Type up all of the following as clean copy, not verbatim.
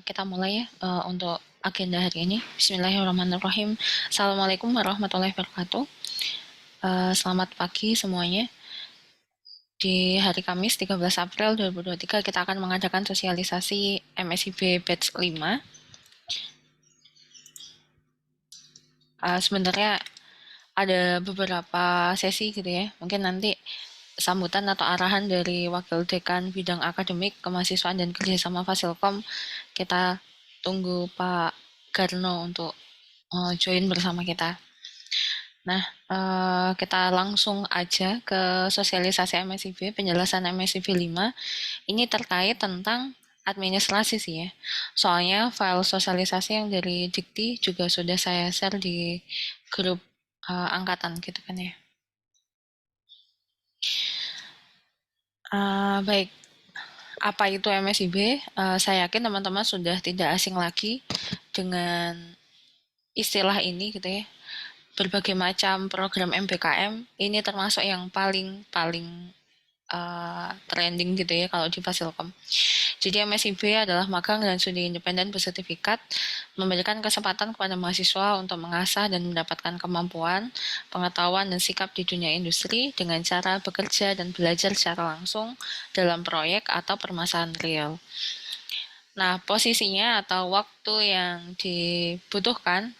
Kita mulai ya untuk agenda hari ini. Bismillahirrahmanirrahim. Assalamualaikum warahmatullahi wabarakatuh. Selamat pagi semuanya. Di hari Kamis 13 April 2023 kita akan mengadakan sosialisasi MSIB Batch 5. Sebenarnya ada beberapa sesi gitu ya. Mungkin nanti sambutan atau arahan dari Wakil Dekan Bidang Akademik, Kemahasiswaan dan Kerjasama Fasilkom. Kita tunggu Pak Garno untuk join bersama kita. Nah, kita langsung aja ke sosialisasi MSIB, penjelasan MSIB 5. Ini terkait tentang administrasi sih ya. Soalnya file sosialisasi yang dari Dikti juga sudah saya share di grup angkatan gitu kan ya. Baik, apa itu MSIB? Saya yakin teman-teman sudah tidak asing lagi dengan istilah ini gitu ya. Berbagai macam program MBKM ini termasuk yang paling paling trending gitu ya kalau di Fasilkom. Jadi MSIB adalah magang dan studi independen bersertifikat, memberikan kesempatan kepada mahasiswa untuk mengasah dan mendapatkan kemampuan, pengetahuan dan sikap di dunia industri dengan cara bekerja dan belajar secara langsung dalam proyek atau permasalahan real. Nah, posisinya atau waktu yang dibutuhkan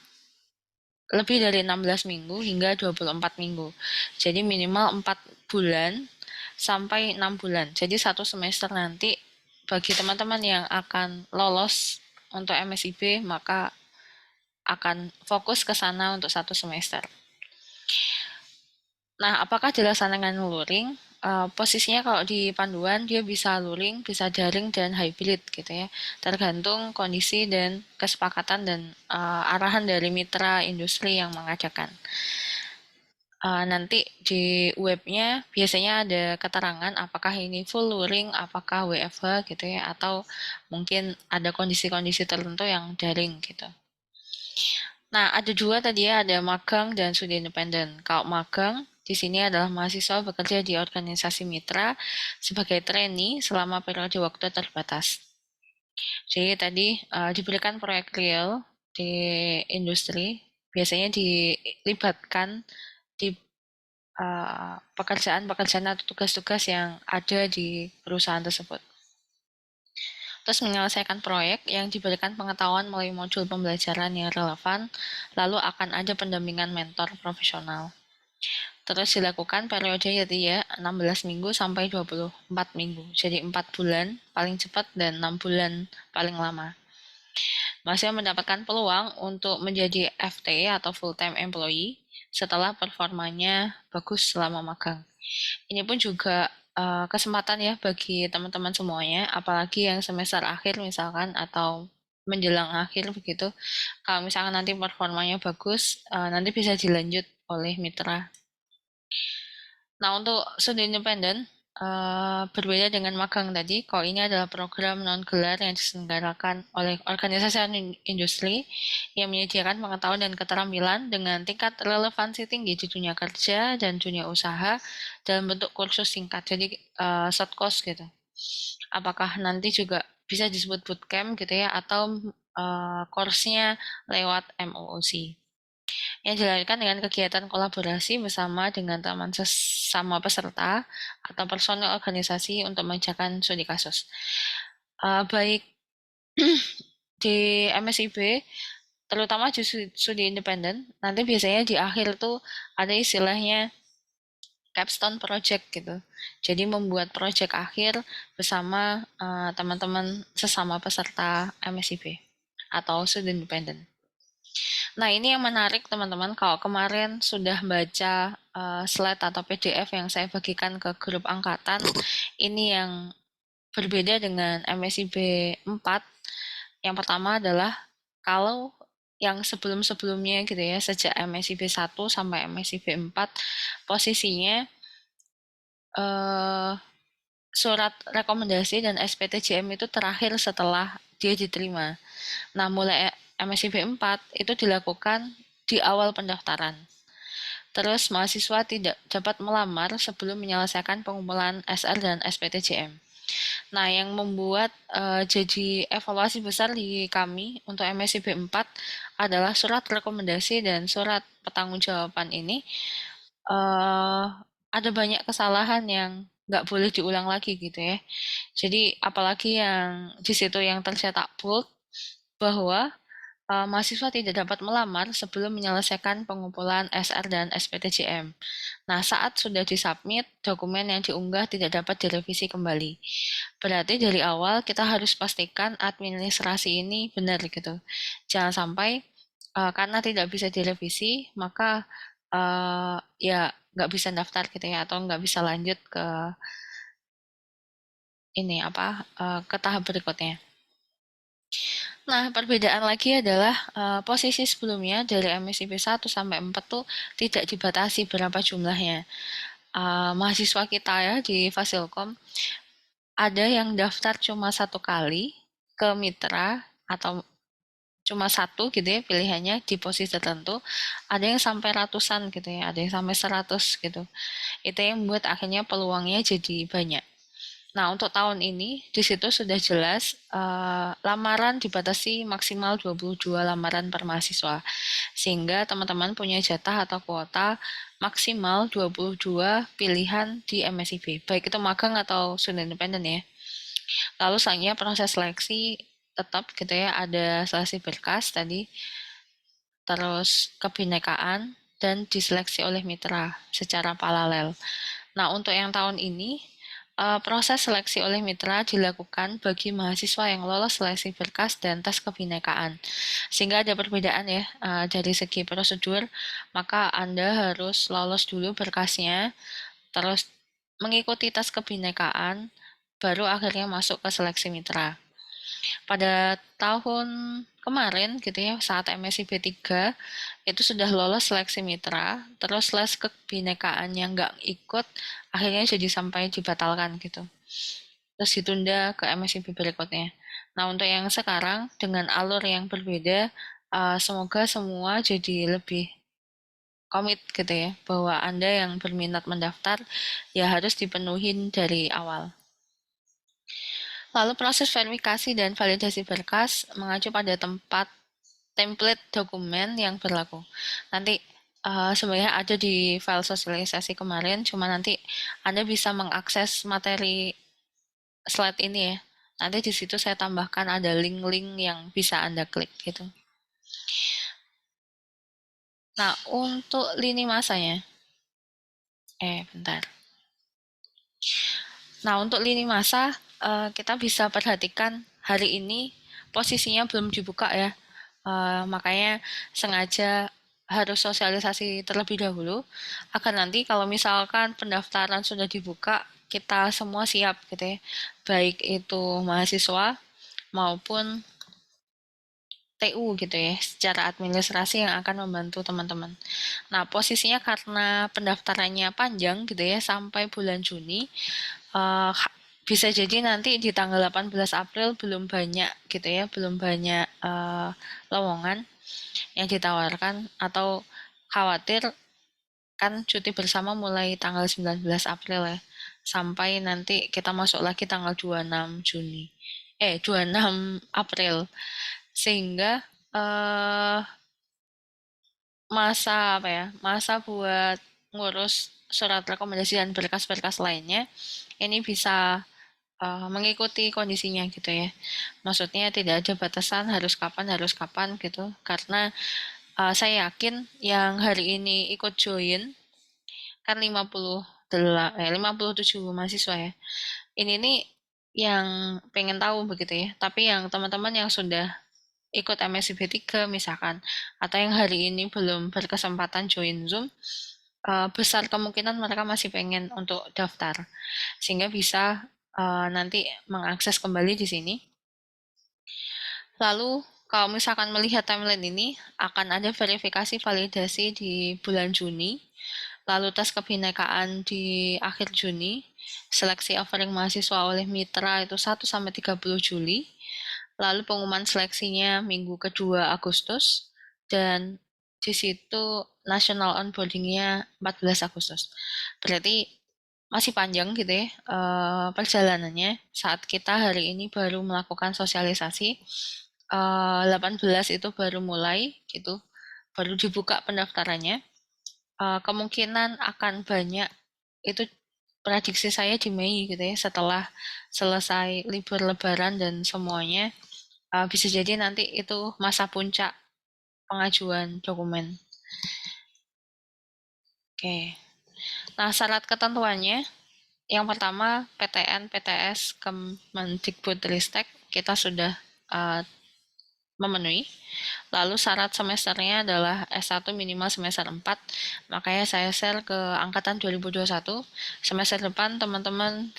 lebih dari 16 minggu hingga 24 minggu. Jadi minimal 4 bulan sampai 6 bulan. Jadi satu semester nanti bagi teman-teman yang akan lolos untuk MSIB maka akan fokus ke sana untuk satu semester. Nah, apakah dilaksanakan dengan luring? Posisinya kalau di panduan dia bisa luring, bisa daring dan hybrid gitu ya. Tergantung kondisi dan kesepakatan dan arahan dari mitra industri yang mengadakan. Nanti di webnya biasanya ada keterangan apakah ini full luring, apakah WFH gitu ya, atau mungkin ada kondisi-kondisi tertentu yang daring gitu. Nah, ada dua tadi ya, ada magang dan studi independen. Kalau magang, di sini adalah mahasiswa bekerja di organisasi mitra sebagai trainee selama periode waktu terbatas. Jadi tadi diberikan proyek real di industri, biasanya dilibatkan di pekerjaan-pekerjaan atau tugas-tugas yang ada di perusahaan tersebut. Terus menyelesaikan proyek yang diberikan pengetahuan melalui modul pembelajaran yang relevan, lalu akan ada pendampingan mentor profesional. Terus dilakukan periode yaitu ya 16 minggu sampai 24 minggu. Jadi 4 bulan paling cepat dan 6 bulan paling lama. Masih mendapatkan peluang untuk menjadi FT atau full time employee setelah performanya bagus selama magang. Ini pun juga kesempatan ya bagi teman-teman semuanya, apalagi yang semester akhir misalkan atau menjelang akhir begitu. Kalau misalkan nanti performanya bagus, nanti bisa dilanjut oleh mitra. Nah, untuk studi independen, berbeda dengan magang tadi, kalau ini adalah program non-gelar yang diselenggarakan oleh organisasi industri yang menyediakan pengetahuan dan keterampilan dengan tingkat relevansi tinggi di dunia kerja dan dunia usaha dalam bentuk kursus singkat, jadi short course gitu. Apakah nanti juga bisa disebut bootcamp gitu ya, atau course-nya lewat MOOC yang dilakukan dengan kegiatan kolaborasi bersama dengan teman sesama peserta atau personel organisasi untuk mengerjakan studi kasus. Baik di MSIB, terutama di studi independen, nanti biasanya di akhir tuh ada istilahnya capstone project gitu. Jadi membuat project akhir bersama teman-teman sesama peserta MSIB atau studi independen. Nah, ini yang menarik teman-teman. Kalau kemarin sudah baca slide atau PDF yang saya bagikan ke grup angkatan, ini yang berbeda dengan MSIB 4. Yang pertama adalah kalau yang sebelum-sebelumnya gitu ya, sejak MSIB 1 sampai MSIB 4, posisinya eh, surat rekomendasi dan SPTJM itu terakhir setelah dia diterima. Nah, mulai MSIB 4 itu dilakukan di awal pendaftaran. Terus mahasiswa tidak dapat melamar sebelum menyelesaikan pengumpulan SR dan SPTJM. Nah, yang membuat jadi evaluasi besar di kami untuk MSIB 4 adalah surat rekomendasi dan surat pertanggungjawaban ini eh ada banyak kesalahan yang nggak boleh diulang lagi gitu ya. Jadi apalagi yang di situ yang tercetak bold bahwa mahasiswa tidak dapat melamar sebelum menyelesaikan pengumpulan SR dan SPTJM. Nah, saat sudah disubmit, dokumen yang diunggah tidak dapat direvisi kembali. Berarti dari awal kita harus pastikan administrasi ini benar gitu. Jangan sampai karena tidak bisa direvisi, maka ya nggak bisa daftar gitu ya, atau nggak bisa lanjut ke ini apa ke tahap berikutnya. Nah, perbedaan lagi adalah posisi sebelumnya dari MSIP 1 sampai 4 tuh tidak dibatasi berapa jumlahnya. Mahasiswa kita ya di Fasilkom ada yang daftar cuma satu kali ke mitra atau cuma satu gitu ya pilihannya di posisi tertentu, ada yang sampai ratusan gitu ya, ada yang sampai 100 gitu. Itu yang membuat akhirnya peluangnya jadi banyak. Nah, untuk tahun ini di situ sudah jelas lamaran dibatasi maksimal 22 lamaran per mahasiswa. Sehingga teman-teman punya jatah atau kuota maksimal 22 pilihan di MSIB. Baik itu magang atau student independen ya. Lalu selanjutnya proses seleksi tetap gitu ya, ada seleksi berkas tadi, terus kebinekaan dan diseleksi oleh mitra secara paralel. Nah, untuk yang tahun ini proses seleksi oleh mitra dilakukan bagi mahasiswa yang lolos seleksi berkas dan tes kebinekaan. Sehingga ada perbedaan ya dari segi prosedur, maka Anda harus lolos dulu berkasnya, terus mengikuti tes kebinekaan, baru akhirnya masuk ke seleksi mitra. Pada tahun kemarin gitu ya, saat MSIB 3 itu sudah lolos seleksi mitra, terus les kebinekaan yang nggak ikut akhirnya jadi sampai dibatalkan gitu. Terus ditunda ke MSIB berikutnya. Nah, untuk yang sekarang dengan alur yang berbeda, semoga semua jadi lebih komit gitu ya, bahwa Anda yang berminat mendaftar ya harus dipenuhin dari awal. Lalu proses verifikasi dan validasi berkas mengacu pada template dokumen yang berlaku. Nanti sebenarnya ada di file sosialisasi kemarin, cuma nanti Anda bisa mengakses materi slide ini ya. Nanti di situ saya tambahkan ada link-link yang bisa Anda klik gitu. Nah, untuk lini masanya, bentar. Nah, untuk lini masa kita bisa perhatikan hari ini posisinya belum dibuka ya. Makanya sengaja harus sosialisasi terlebih dahulu agar nanti kalau misalkan pendaftaran sudah dibuka kita semua siap gitu ya. Baik itu mahasiswa maupun TU gitu ya, secara administrasi yang akan membantu teman-teman. Nah, posisinya karena pendaftarannya panjang gitu ya, sampai bulan Juni, eh, bisa jadi nanti di tanggal 18 April belum banyak gitu ya, belum banyak lowongan yang ditawarkan, atau khawatir kan cuti bersama mulai tanggal 19 April ya, sampai nanti kita masuk lagi tanggal 26 Juni. 26 April. Sehingga eh masa apa ya? Masa buat ngurus surat rekomendasi dan berkas-berkas lainnya ini bisa mengikuti kondisinya gitu ya. Maksudnya tidak ada batasan harus kapan gitu. Karena saya yakin yang hari ini ikut join kan 57 mahasiswa ya. Ini nih yang pengen tahu begitu ya. Tapi yang teman-teman yang sudah ikut MSIB 3 misalkan, atau yang hari ini belum berkesempatan join Zoom, besar kemungkinan mereka masih pengen untuk daftar. Sehingga bisa nanti mengakses kembali di sini. Lalu kalau misalkan melihat timeline ini, akan ada verifikasi validasi di bulan Juni, lalu tes kebinekaan di akhir Juni, seleksi offering mahasiswa oleh mitra itu 1 sampai 30 Juli, lalu pengumuman seleksinya minggu kedua Agustus, dan di situ national onboardingnya 14 Agustus. Berarti masih panjang gitu ya perjalanannya. Saat kita hari ini baru melakukan sosialisasi, 18 itu baru mulai gitu, baru dibuka pendaftarannya. Kemungkinan akan banyak itu prediksi saya di Mei gitu ya, setelah selesai libur Lebaran dan semuanya. Bisa jadi nanti itu masa puncak pengajuan dokumen. Oke. Nah, syarat ketentuannya yang pertama PTN, PTS, Kemendikbudristek kita sudah uh, memenuhi. Lalu syarat semesternya adalah S1 minimal semester 4. Makanya saya share ke angkatan 2021. Semester depan teman-teman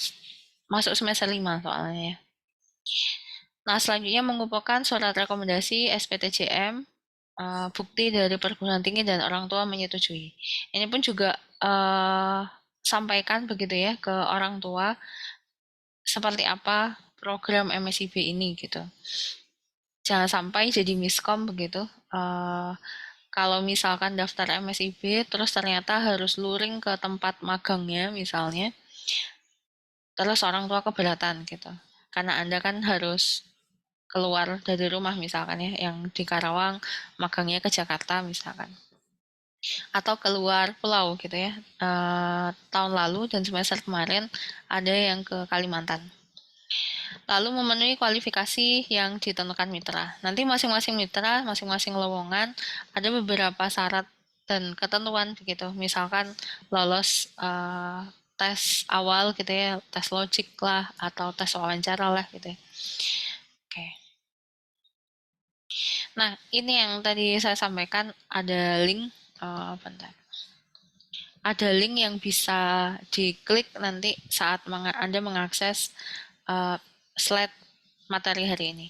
masuk semester 5 soalnya. Nah, selanjutnya mengumpulkan surat rekomendasi SPTJM, bukti dari perguruan tinggi dan orang tua menyetujui. Ini pun juga sampaikan begitu ya ke orang tua seperti apa program MSIB ini gitu. Jangan sampai jadi miskom begitu. Kalau misalkan daftar MSIB terus ternyata harus luring ke tempat magangnya misalnya, terus orang tua keberatan gitu. Karena Anda kan harus keluar dari rumah misalkan ya, yang di Karawang magangnya ke Jakarta misalkan. Atau keluar pulau gitu ya. Tahun lalu dan semester kemarin ada yang ke Kalimantan. Lalu memenuhi kualifikasi yang ditentukan mitra. Nanti masing-masing mitra, masing-masing lowongan ada beberapa syarat dan ketentuan begitu. Misalkan lolos tes awal gitu ya, tes logik lah atau tes wawancara lah gitu ya. Oke. Nah, ini yang tadi saya sampaikan ada link bentar. Ada link yang bisa diklik nanti saat Anda mengakses slide materi hari ini.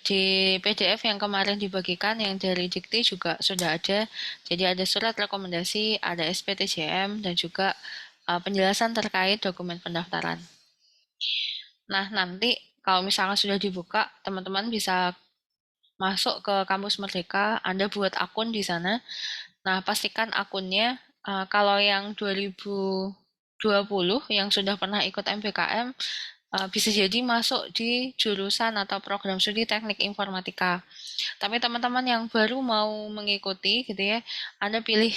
Di PDF yang kemarin dibagikan yang dari Dikti juga sudah ada. Jadi ada surat rekomendasi, ada SPTJM, dan juga penjelasan terkait dokumen pendaftaran. Nah, nanti kalau misalnya sudah dibuka, teman-teman bisa masuk ke Kampus Merdeka, Anda buat akun di sana. Nah, pastikan akunnya kalau yang 2020 yang sudah pernah ikut MBKM bisa jadi masuk di jurusan atau program studi Teknik Informatika. Tapi teman-teman yang baru mau mengikuti gitu ya, Anda pilih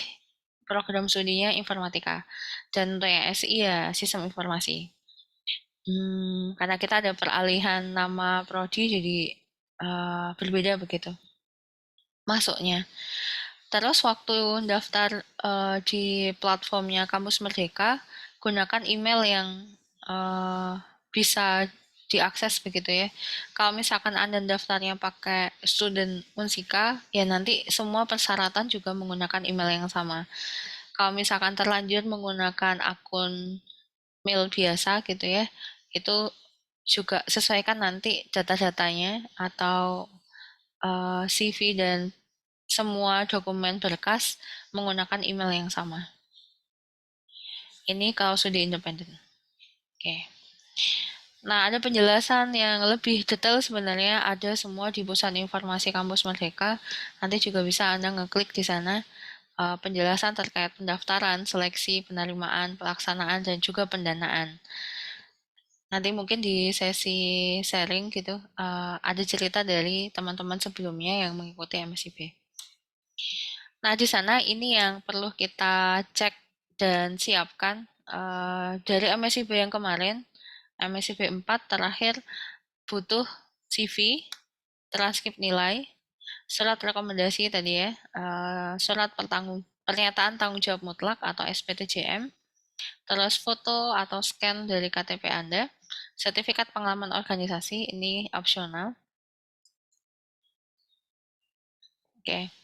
program studinya Informatika. Dan untuk yang SI ya Sistem Informasi. Karena kita ada peralihan nama prodi jadi berbeda begitu masuknya. Terus waktu daftar di platformnya Kampus Merdeka, gunakan email yang bisa diakses begitu ya. Kalau misalkan Anda daftarnya pakai student Unsika, ya nanti semua persyaratan juga menggunakan email yang sama. Kalau misalkan terlanjur menggunakan akun mail biasa gitu ya, itu juga sesuaikan nanti data-datanya atau CV dan semua dokumen berkas menggunakan email yang sama. Ini kalau studi independen. Oke. Nah, ada penjelasan yang lebih detail sebenarnya ada semua di Pusat Informasi Kampus Merdeka. Nanti juga bisa Anda ngeklik di sana penjelasan terkait pendaftaran, seleksi, penerimaan, pelaksanaan, dan juga pendanaan. Nanti mungkin di sesi sharing gitu ada cerita dari teman-teman sebelumnya yang mengikuti MSIB. Nah, di sana ini yang perlu kita cek dan siapkan dari MSIB yang kemarin, MSIB 4 terakhir butuh CV, transkrip nilai, surat rekomendasi tadi ya, surat pernyataan tanggung jawab mutlak atau SPTJM, terus foto atau scan dari KTP Anda, sertifikat pengalaman organisasi ini opsional. Oke.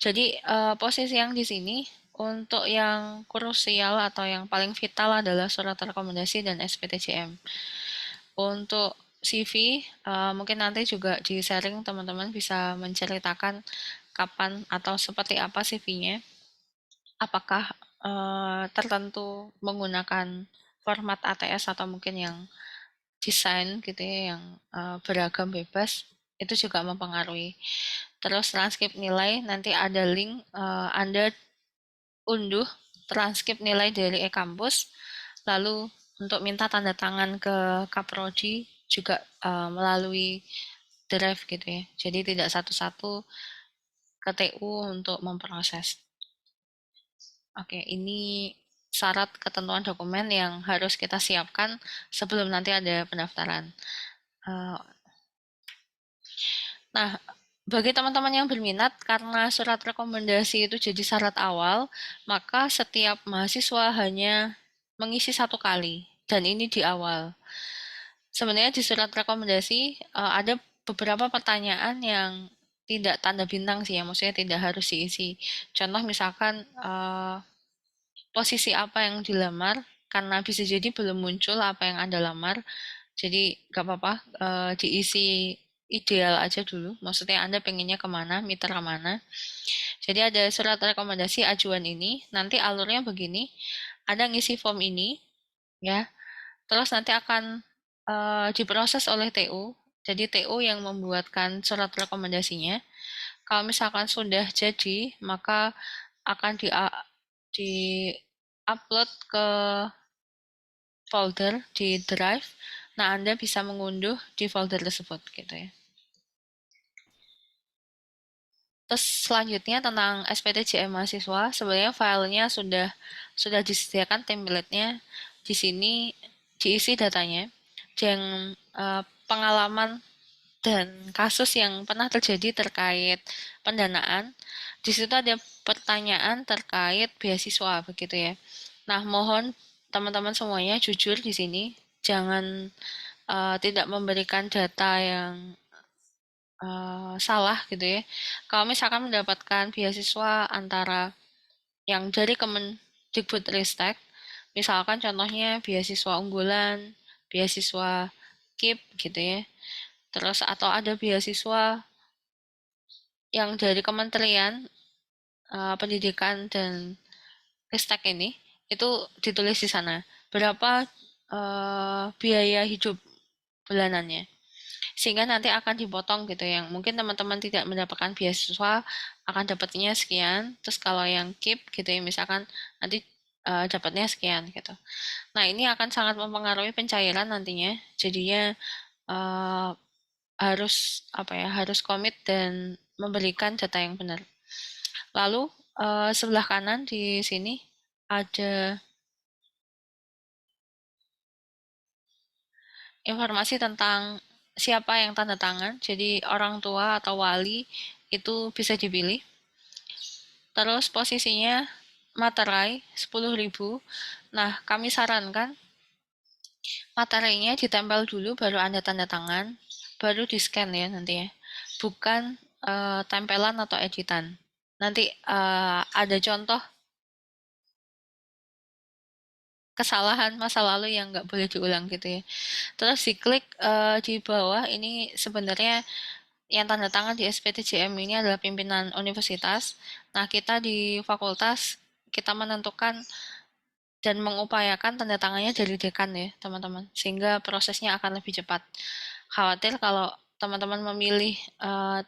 Jadi posisi yang di sini untuk yang krusial atau yang paling vital adalah surat rekomendasi dan SPTJM. Untuk CV mungkin nanti juga di sharing teman-teman bisa menceritakan kapan atau seperti apa CV-nya. Apakah tertentu menggunakan format ATS atau mungkin yang desain gitu ya yang beragam bebas itu juga mempengaruhi. Terus transkrip nilai nanti ada link Anda unduh transkrip nilai dari e-kampus Lalu untuk minta tanda tangan ke Kaprodi juga melalui drive gitu ya. Jadi tidak satu-satu ke TU untuk memproses. Oke, ini syarat ketentuan dokumen yang harus kita siapkan sebelum nanti ada pendaftaran. Eh, Nah, bagi teman-teman yang berminat, karena surat rekomendasi itu jadi syarat awal, maka setiap mahasiswa hanya mengisi satu kali, dan ini di awal. Sebenarnya di surat rekomendasi ada beberapa pertanyaan yang tidak tanda bintang sih ya, maksudnya tidak harus diisi. Contoh misalkan posisi apa yang dilamar, karena bisa jadi belum muncul apa yang Anda lamar, jadi gak apa-apa diisi ideal aja dulu. Maksudnya Anda pengennya kemana, mitra kemana. Jadi ada surat rekomendasi ajuan ini, nanti alurnya begini, Anda ngisi form ini, ya, terus nanti akan diproses oleh TU. Jadi TU yang membuatkan surat rekomendasinya. Kalau misalkan sudah jadi, maka akan di upload ke folder di Drive. Nah, Anda bisa mengunduh di folder tersebut gitu ya. Terus selanjutnya tentang SPTJM mahasiswa, sebenarnya filenya sudah disediakan template-nya. Di sini diisi datanya, yang pengalaman dan kasus yang pernah terjadi terkait pendanaan. Di situ ada pertanyaan terkait beasiswa begitu ya. Nah, mohon teman-teman semuanya jujur di sini, jangan tidak memberikan data yang salah gitu ya. Kalau misalkan mendapatkan beasiswa antara yang dari Kemendikbudristek, misalkan contohnya beasiswa unggulan, beasiswa KIP gitu ya. Terus atau ada beasiswa yang dari Kementerian Pendidikan dan Ristek ini, itu ditulis di sana berapa biaya hidup bulanannya, sehingga nanti akan dipotong gitu. Yang mungkin teman-teman tidak mendapatkan beasiswa akan dapatnya sekian, terus kalau yang keep gitu ya misalkan nanti dapatnya sekian gitu. Nah, ini akan sangat mempengaruhi pencairan nantinya, jadinya uh, harus apa ya, harus komit dan memberikan data yang benar. Lalu sebelah kanan di sini ada informasi tentang siapa yang tanda tangan. Jadi orang tua atau wali itu bisa dipilih. Terus posisinya materai 10.000. Nah, kami sarankan materainya ditempel dulu baru Anda tanda tangan, baru di-scan ya nanti ya. Bukan tempelan atau editan. Nanti ada contoh kesalahan masa lalu yang nggak boleh diulang gitu ya. Terus diklik di bawah ini sebenarnya yang tanda tangan di SPTJM ini adalah pimpinan universitas. Nah, kita di fakultas kita menentukan dan mengupayakan tanda tangannya dari dekan ya, teman-teman. Sehingga prosesnya akan lebih cepat. Khawatir kalau teman-teman memilih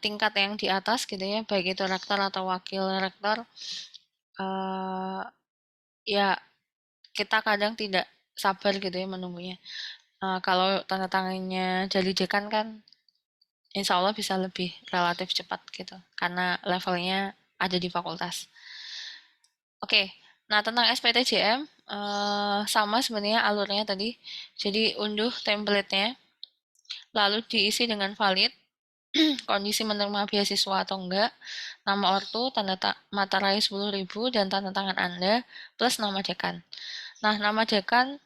tingkat yang di atas gitu ya, baik itu rektor atau wakil rektor, uh, ya kita kadang tidak sabar gitu ya menunggunya. Kalau tanda tangannya jadi dekan kan insya Allah bisa lebih relatif cepat gitu, karena levelnya ada di fakultas. Oke, nah tentang SPTJM, sama sebenarnya alurnya tadi. Jadi unduh template-nya, lalu diisi dengan valid, kondisi menerima beasiswa atau enggak, nama ortu, materai 10.000, dan tanda tangan Anda, plus nama dekan. Nah, nama dekan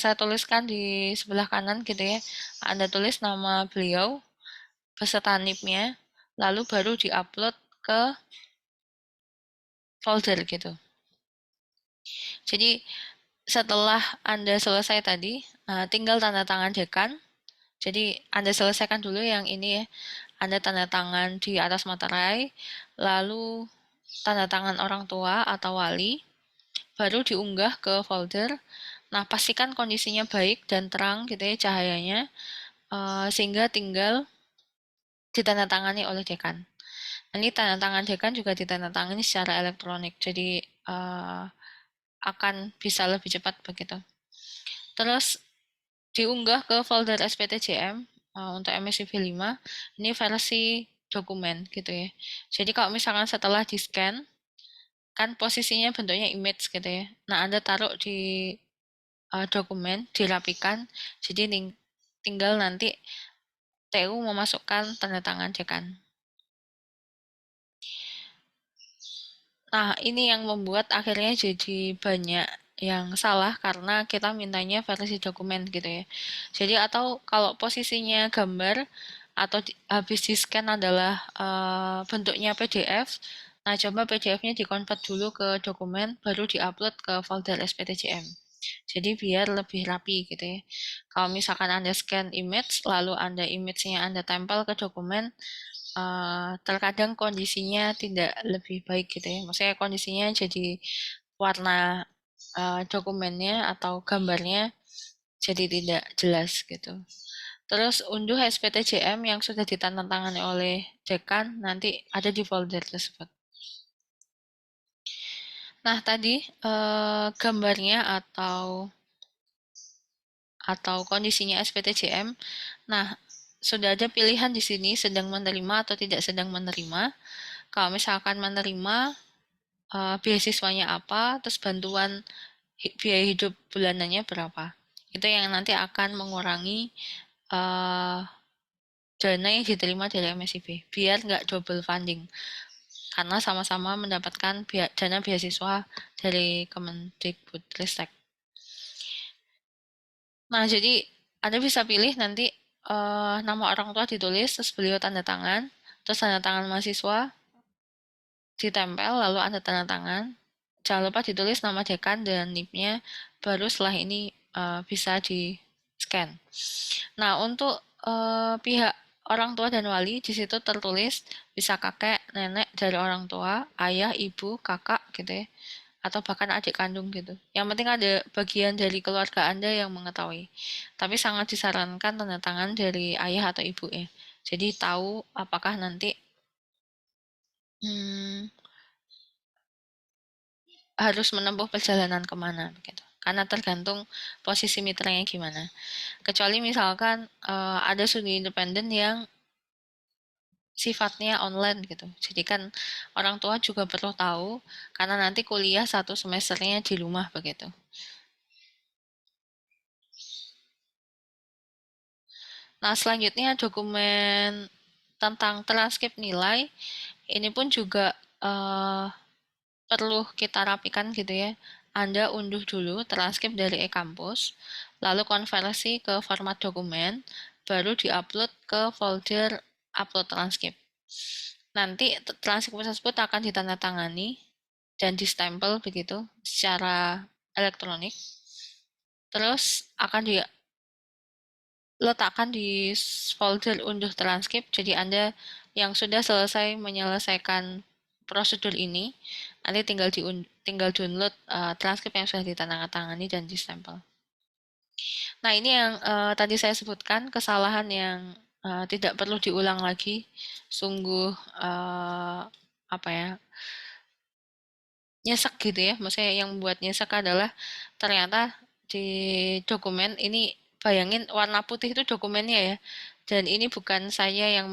saya tuliskan di sebelah kanan gitu ya. Anda tulis nama beliau, beserta NIP-nya, lalu baru diupload ke folder gitu. Jadi setelah Anda selesai tadi, tinggal tanda tangan dekan. Jadi Anda selesaikan dulu yang ini ya. Anda tanda tangan di atas materai, lalu tanda tangan orang tua atau wali, baru diunggah ke folder. Nah, pastikan kondisinya baik dan terang gitu ya cahayanya, sehingga tinggal ditandatangani oleh dekan. Ini tanda tangan dekan juga ditandatangani secara elektronik, jadi akan bisa lebih cepat begitu. Terus diunggah ke folder SPTJM untuk MSCV 5. Ini versi dokumen gitu ya. Jadi kalau misalkan setelah di scan, kan posisinya bentuknya image gitu ya. Nah, Anda taruh di dokumen, dirapikan, jadi tinggal nanti TU memasukkan tanda tangan cekan. Nah, ini yang membuat akhirnya jadi banyak yang salah karena kita mintanya versi dokumen gitu ya. Jadi atau kalau posisinya gambar atau habis di scan adalah bentuknya PDF, nah coba PDF-nya dikonvert dulu ke dokumen, baru diupload ke folder SPTJM. Jadi biar lebih rapi gitu ya. Kalau misalkan Anda scan image, lalu image-nya Anda tempel ke dokumen, terkadang kondisinya tidak lebih baik gitu ya. Maksudnya kondisinya jadi warna dokumennya atau gambarnya jadi tidak jelas gitu. Terus unduh SPTJM yang sudah ditandatangani oleh dekan nanti ada di folder tersebut. Nah, tadi gambarnya atau kondisinya SPTJM. Nah, sudah ada pilihan di sini sedang menerima atau tidak sedang menerima. Kalau misalkan menerima, beasiswanya apa, terus bantuan biaya hidup bulanannya berapa. Itu yang nanti akan mengurangi uh, dana yang diterima dari MSIB, biar nggak double funding. Karena sama-sama mendapatkan dana beasiswa dari Kemendikbudristek. Nah, jadi Anda bisa pilih nanti nama orang tua ditulis, terus beliau tanda tangan, terus tanda tangan mahasiswa ditempel, lalu Anda tanda tangan. Jangan lupa ditulis nama dekan dan NIP-nya, baru setelah ini bisa di-scan. Nah, untuk pihak orang tua dan wali, di situ tertulis bisa kakek, nenek dari orang tua, ayah, ibu, kakak gitu ya, atau bahkan adik kandung gitu. Yang penting ada bagian dari keluarga Anda yang mengetahui. Tapi sangat disarankan tanda tangan dari ayah atau ibu ya. Jadi tahu apakah nanti hmm, harus menempuh perjalanan kemana begitu. Karena tergantung posisi mitranya gimana. Kecuali misalkan ada studi independen yang sifatnya online gitu. Jadi kan orang tua juga perlu tahu karena nanti kuliah satu semesternya di rumah begitu. Nah, selanjutnya dokumen tentang transkrip nilai ini pun juga perlu kita rapikan gitu ya. Anda unduh dulu transkrip dari e-kampus, lalu konversi ke format dokumen, baru diupload ke folder upload transkrip. Nanti transkrip tersebut akan ditandatangani dan distempel begitu secara elektronik. Terus akan diletakkan di folder unduh transkrip. Jadi Anda yang sudah selesai menyelesaikan prosedur ini, nanti tinggal download transkrip yang sudah ditandatangani dan distempel. Nah, ini yang tadi saya sebutkan kesalahan yang tidak perlu diulang lagi. Sungguh apa ya? Nyesek gitu ya. Maksudnya yang membuat nyesek adalah ternyata di dokumen ini bayangin warna putih itu dokumennya ya. Dan ini bukan saya yang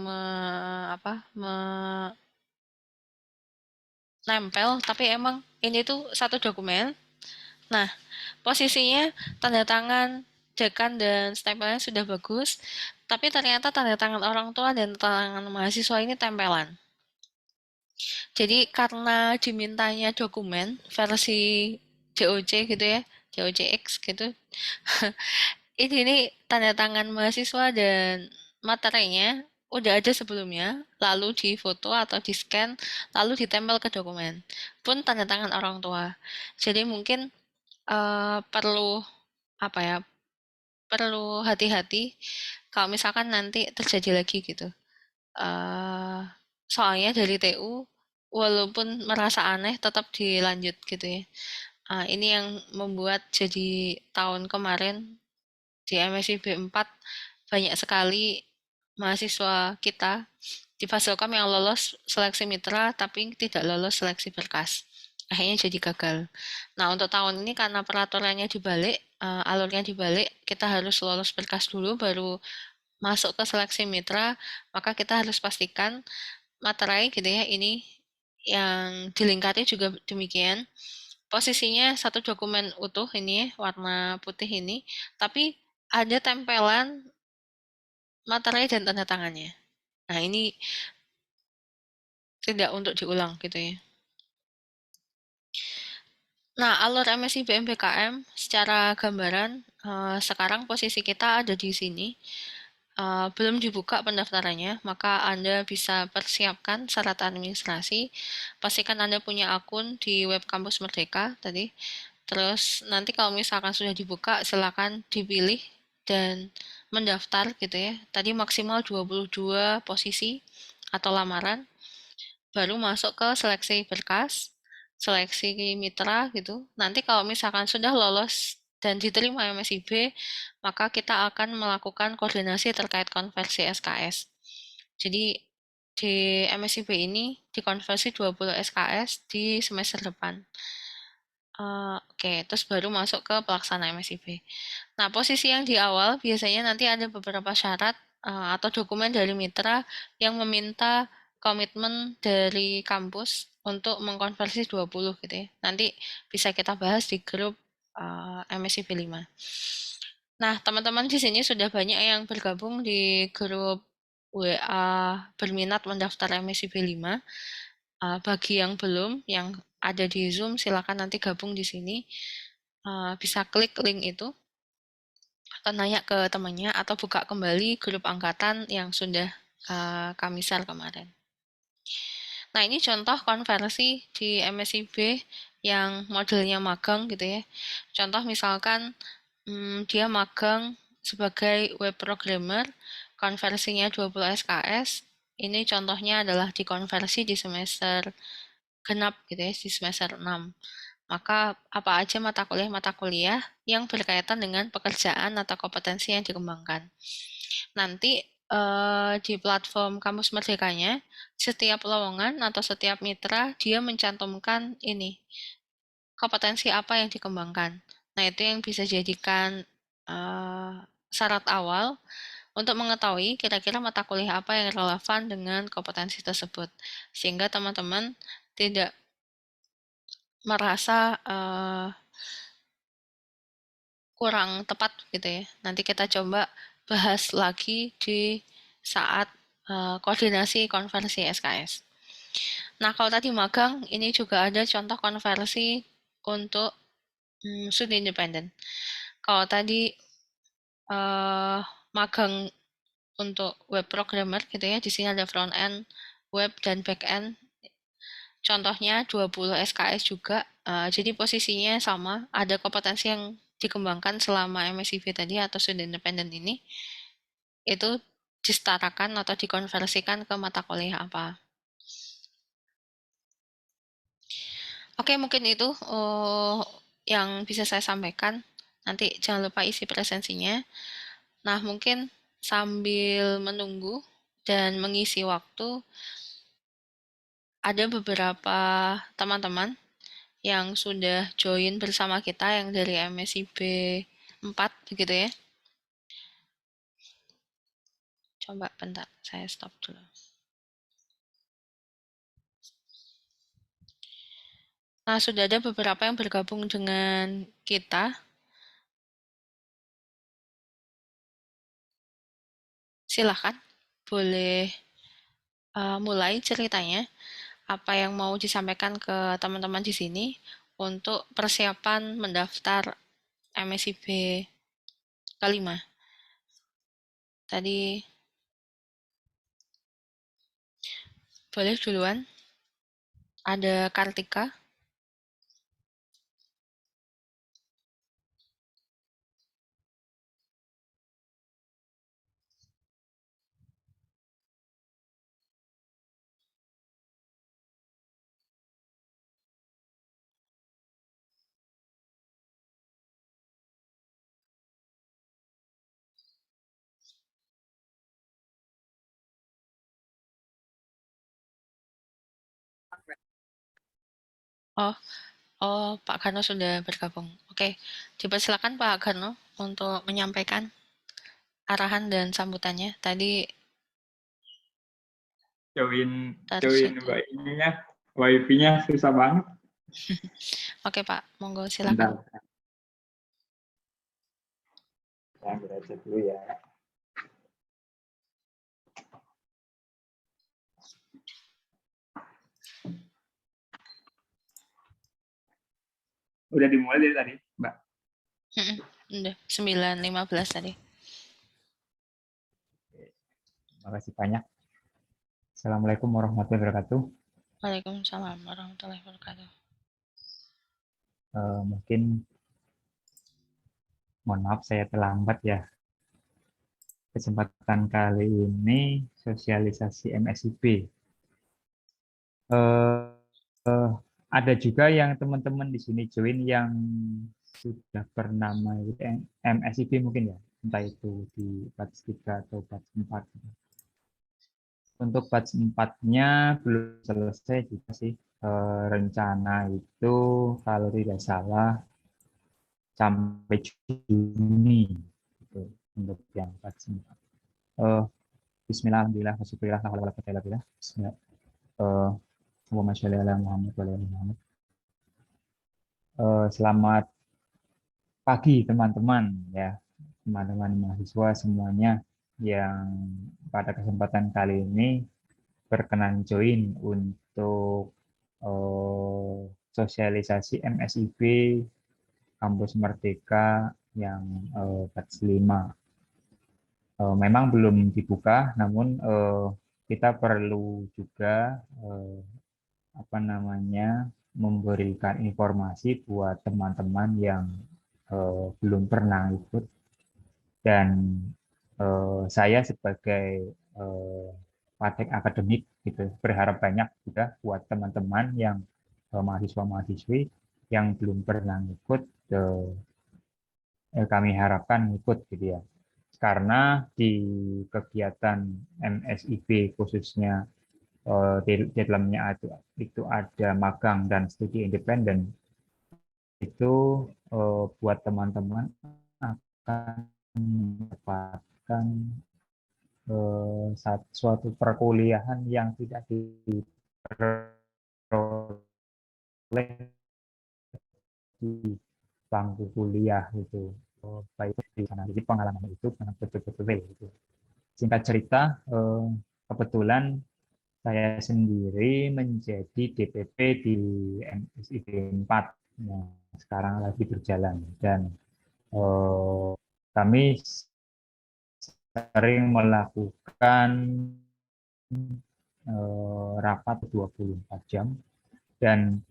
menempel, tapi emang ini tuh satu dokumen. Nah, posisinya tanda tangan dekan dan stempelnya sudah bagus, tapi ternyata tanda tangan orang tua dan tanda tangan mahasiswa ini tempelan. Jadi karena dimintanya dokumen versi JOC gitu ya, JOCX gitu. Ini tanda tangan mahasiswa dan materinya udah ada sebelumnya, lalu difoto atau di scan, lalu ditempel ke dokumen. Pun tanda tangan orang tua. Jadi mungkin perlu apa ya? Perlu hati-hati kalau misalkan nanti terjadi lagi gitu. eh Soalnya dari TU walaupun merasa aneh tetap dilanjut gitu ya. Ini yang membuat jadi tahun kemarin di MSI B4 banyak sekali mahasiswa kita di Fasilkom yang lolos seleksi mitra tapi tidak lolos seleksi berkas. akhirnya jadi gagal. Nah, untuk tahun ini karena peraturannya dibalik, alurnya dibalik, kita harus lolos berkas dulu baru masuk ke seleksi mitra, maka kita harus pastikan materai gitu ya, ini yang dilingkari juga demikian. Posisinya satu dokumen utuh ini ya, warna putih ini, tapi ada tempelan materai dan tanda tangannya. Nah, ini tidak untuk diulang gitu ya. Nah, alur MSI BMPKM secara gambaran sekarang posisi kita ada di sini. Belum dibuka pendaftarannya, maka Anda bisa persiapkan syarat administrasi. Pastikan Anda punya akun di web kampus Merdeka tadi. Terus nanti kalau misalkan sudah dibuka, silakan dipilih dan mendaftar gitu ya. Tadi maksimal 22 posisi atau lamaran, baru masuk ke seleksi berkas, seleksi mitra gitu. Nanti kalau misalkan sudah lolos dan diterima MSIB, maka kita akan melakukan koordinasi terkait konversi SKS. Jadi di MSIB ini dikonversi 20 SKS di semester depan. Oke, terus baru masuk ke pelaksana MSIB. Nah, posisi yang di awal biasanya nanti ada beberapa syarat atau dokumen dari mitra yang meminta komitmen dari kampus untuk mengkonversi 20 gitu ya. Nanti bisa kita bahas di grup MSIB 5. Nah, teman-teman di sini sudah banyak yang bergabung di grup WA berminat mendaftar MSIB 5. Bagi yang belum, yang ada di Zoom, silakan nanti gabung di sini. Bisa klik link itu atau nanya ke temannya atau buka kembali grup angkatan yang sudah kami share kemarin. Nah, ini contoh konversi di MSIB yang modelnya magang gitu ya. Contoh misalkan dia magang sebagai web programmer, konversinya 20 SKS. Ini contohnya adalah dikonversi di semester genap gitu ya, di semester 6. Maka apa aja mata kuliah yang berkaitan dengan pekerjaan atau kompetensi yang dikembangkan. Nanti di platform Kampus Merdekanya, setiap lowongan atau setiap mitra dia mencantumkan ini kompetensi apa yang dikembangkan. Nah, itu yang bisa jadikan syarat awal untuk mengetahui kira-kira mata kuliah apa yang relevan dengan kompetensi tersebut. Sehingga teman-teman tidak merasa kurang tepat gitu ya. Nanti kita coba bahas lagi di saat koordinasi konversi SKS. Nah, kalau tadi magang, ini juga ada contoh konversi untuk studi independen. Kalau tadi eh, magang untuk web programmer gitu ya, di sini ada front end, web dan back end. Contohnya 20 SKS juga. Jadi posisinya sama, ada kompetensi yang dikembangkan selama MSIB tadi atau studi independen ini, itu disetarakan atau dikonversikan ke mata kuliah apa. Oke, mungkin itu yang bisa saya sampaikan. Nanti jangan lupa isi presensinya. Nah, mungkin sambil menunggu dan mengisi waktu, ada beberapa teman-teman yang sudah join bersama kita yang dari MSIB 4 begitu ya. Coba bentar, saya stop dulu. Nah, sudah ada beberapa yang bergabung dengan kita. Silahkan, boleh mulai ceritanya. Apa yang mau disampaikan ke teman-teman di sini untuk persiapan mendaftar MSIB kelima. Tadi boleh duluan. Ada Kartika. Oh, oh, Pak Gano sudah bergabung. Oke, coba silakan Pak Gano untuk menyampaikan arahan dan sambutannya. Tadi Join join tersusun. Mbak ininya, wifi-nya susah banget. Oke Pak, monggo silakan. Bentar, saya ambil aja dulu ya. Udah dimulai dari tadi, Mbak. Udah 9.15 tadi. Terima kasih banyak. Assalamualaikum warahmatullahi wabarakatuh. Waalaikumsalam warahmatullahi wabarakatuh. Mungkin mohon maaf saya terlambat ya. Kesempatan kali ini sosialisasi MSIP. Uh, uh, ada juga yang teman-teman di sini join yang sudah pernah MSIP mungkin ya, entah itu di batch 3 atau batch 4. Untuk batch 4-nya belum selesai juga sih. Rencana itu kalau tidak salah sampai Juni gitu, untuk yang batch 4. Bismillah, alhamdulillah, wasyukurillah, la haula wala quwwata illa billah. Bismillah. Allahumma sholli ala Muhammad wa ala ali Muhammad. Selamat pagi teman-teman ya, teman-teman mahasiswa semuanya yang pada kesempatan kali ini berkenan join untuk sosialisasi MSIP Kampus Merdeka yang batch 5. Memang belum dibuka, namun kita perlu juga apa namanya memberikan informasi buat teman-teman yang belum pernah ikut, dan saya sebagai Patek akademik gitu berharap banyak juga buat teman-teman yang mahasiswa-mahasiswi yang belum pernah ikut, kami harapkan ikut gitu ya, karena di kegiatan MSIP khususnya di dalamnya itu ada magang dan studi independen. Itu buat teman-teman akan mendapatkan suatu perkuliahan yang tidak diperoleh di bangku kuliah itu, baik di sana. Jadi pengalaman itu betul-betul real gitu. Singkat cerita, kebetulan saya sendiri menjadi DPP di MSIP 4 yang sekarang lagi berjalan, dan kami sering melakukan rapat 24 jam, dan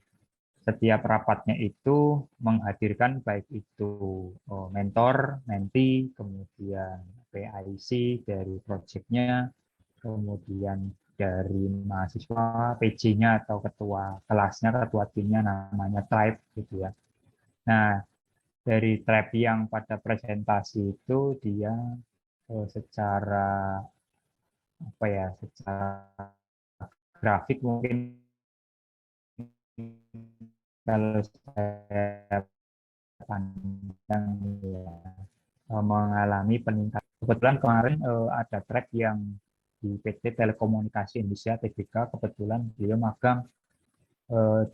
setiap rapatnya itu menghadirkan baik itu mentor, menti, kemudian PIC dari proyeknya, kemudian dari mahasiswa, PJ-nya atau ketua kelasnya, ketua timnya namanya tribe gitu ya. Nah, dari tribe yang pada presentasi itu dia secara apa ya, secara grafik mungkin kalau saya pandang ya, mengalami peningkatan. Kebetulan kemarin ada track yang di PT Telekomunikasi Indonesia TBK, kebetulan dia magang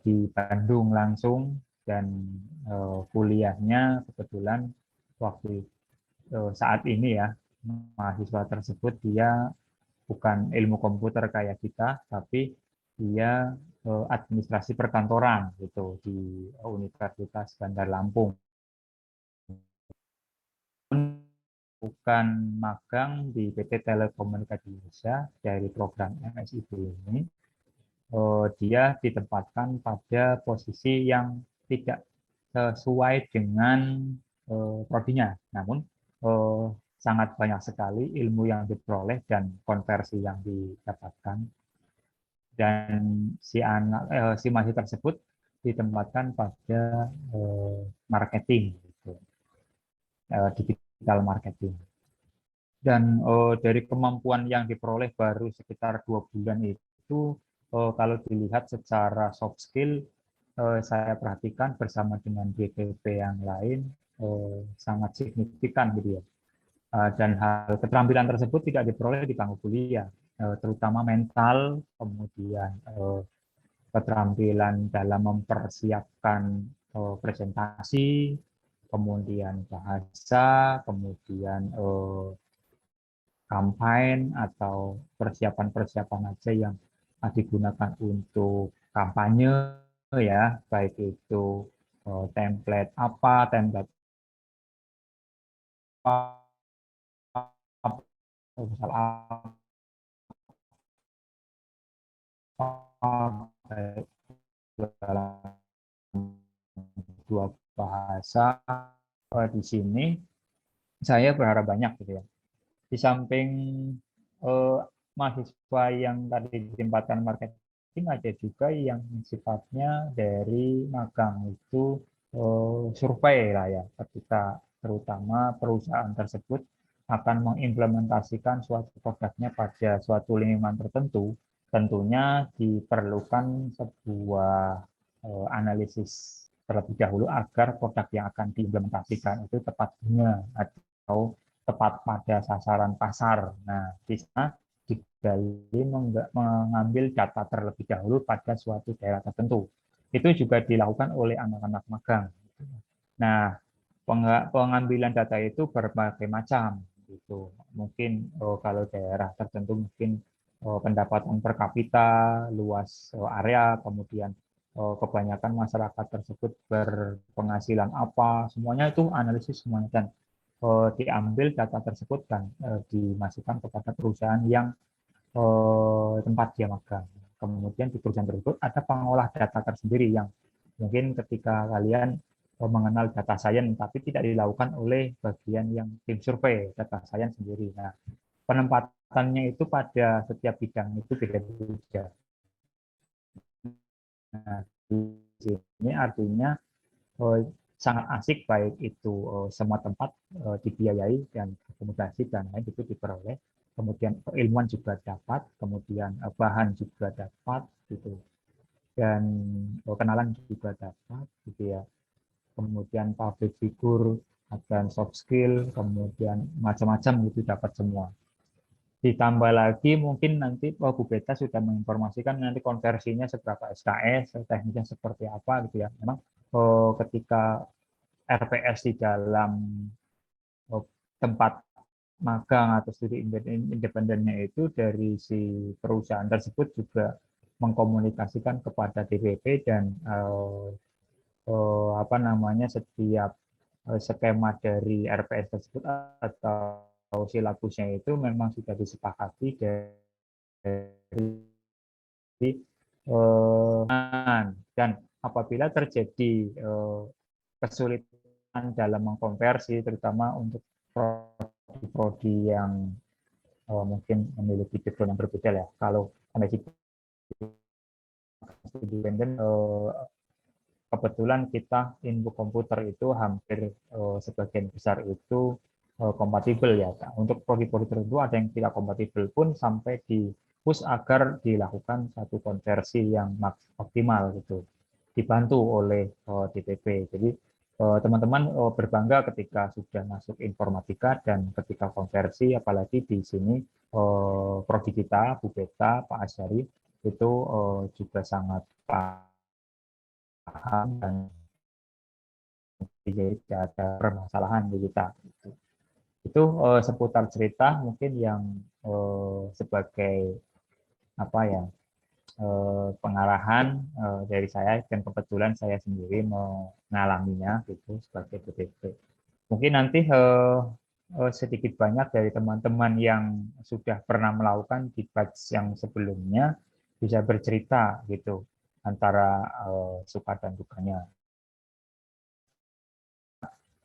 di Bandung langsung, dan kuliahnya kebetulan waktu saat ini ya, mahasiswa tersebut dia bukan ilmu komputer kayak kita, tapi dia administrasi perkantoran gitu di Universitas Bandar Lampung. Bukan magang di PT Telekomunikasi Indonesia dari program MSIP ini, dia ditempatkan pada posisi yang tidak sesuai dengan prodinya. Namun sangat banyak sekali ilmu yang diperoleh dan konversi yang didapatkan, dan si mahasiswa tersebut ditempatkan pada marketing gitu, digital marketing. Dan dari kemampuan yang diperoleh baru sekitar 2 bulan itu, kalau dilihat secara soft skill saya perhatikan bersama dengan BPP yang lain sangat signifikan gitu ya. Dan hal keterampilan tersebut tidak diperoleh di bangku kuliah, terutama mental, kemudian keterampilan dalam mempersiapkan presentasi, kemudian bahasa, kemudian kampanye atau persiapan-persiapan aja yang digunakan untuk kampanye ya, baik itu template apa, template apa, misal apa, baik dalam dua bahasa di sini saya berharap banyak gitu ya. Di samping eh, mahasiswa yang tadi ditempatkan marketing, ada juga yang sifatnya dari magang itu survei lah ya, ketika terutama perusahaan tersebut akan mengimplementasikan suatu produknya pada suatu lingkungan tertentu, tentunya diperlukan sebuah analisis terlebih dahulu agar produk yang akan diimplementasikan itu tepat guna atau tepat pada sasaran pasar. Nah, di sana digali mengambil data terlebih dahulu pada suatu daerah tertentu. Itu juga dilakukan oleh anak-anak magang. Nah, pengambilan data itu berbagai macam gitu. Mungkin kalau daerah tertentu mungkin pendapatan per kapita, luas area, kemudian kebanyakan masyarakat tersebut berpenghasilan apa, semuanya itu analisis semuanya dan diambil data tersebut dan dimasukkan kepada perusahaan yang tempat dia magang. Kemudian di perusahaan tersebut ada pengolah data tersendiri yang mungkin ketika kalian mengenal data science tapi tidak dilakukan oleh bagian yang tim survei data science sendiri. Nah, penempatannya itu pada setiap bidang itu beda-beda. Nah, di sini artinya sangat asik baik itu semua tempat dibiayai dan akomodasi dan lain itu diperoleh. Kemudian ilmuwan juga dapat, kemudian bahan juga dapat gitu. Dan kenalan juga dapat gitu ya. Kemudian public figure dan soft skill, kemudian macam-macam gitu dapat semua. Ditambah lagi mungkin nanti Bu Beta sudah menginformasikan nanti konversinya seberapa SKS, teknisnya seperti apa gitu ya. Memang ketika RPS di dalam tempat magang atau studi independennya itu dari si perusahaan tersebut juga mengkomunikasikan kepada DPP dan apa namanya setiap skema dari RPS tersebut atau silabusnya itu memang sudah disepakati dari dan apabila terjadi kesulitan dalam mengkonversi terutama untuk prodi yang mungkin memiliki background yang berbeda ya. Kalau Anda studi independen kebetulan kita ilmu komputer itu hampir sebagian besar itu kompatibel ya. Untuk prodi-prodi tertentu ada yang tidak kompatibel pun sampai di push agar dilakukan satu konversi yang optimal gitu. Dibantu oleh DPP. Jadi teman-teman berbangga ketika sudah masuk informatika dan ketika konversi, apalagi di sini prodi kita, Bu Beta, Pak Asyari, itu juga sangat paham dan jadi tidak ada permasalahan di kita. Itu seputar cerita mungkin yang sebagai apa ya pengarahan dari saya dan kebetulan saya sendiri mengalaminya gitu sebagai BPP. Mungkin nanti sedikit banyak dari teman-teman yang sudah pernah melakukan di batch yang sebelumnya bisa bercerita gitu antara suka dan dukanya.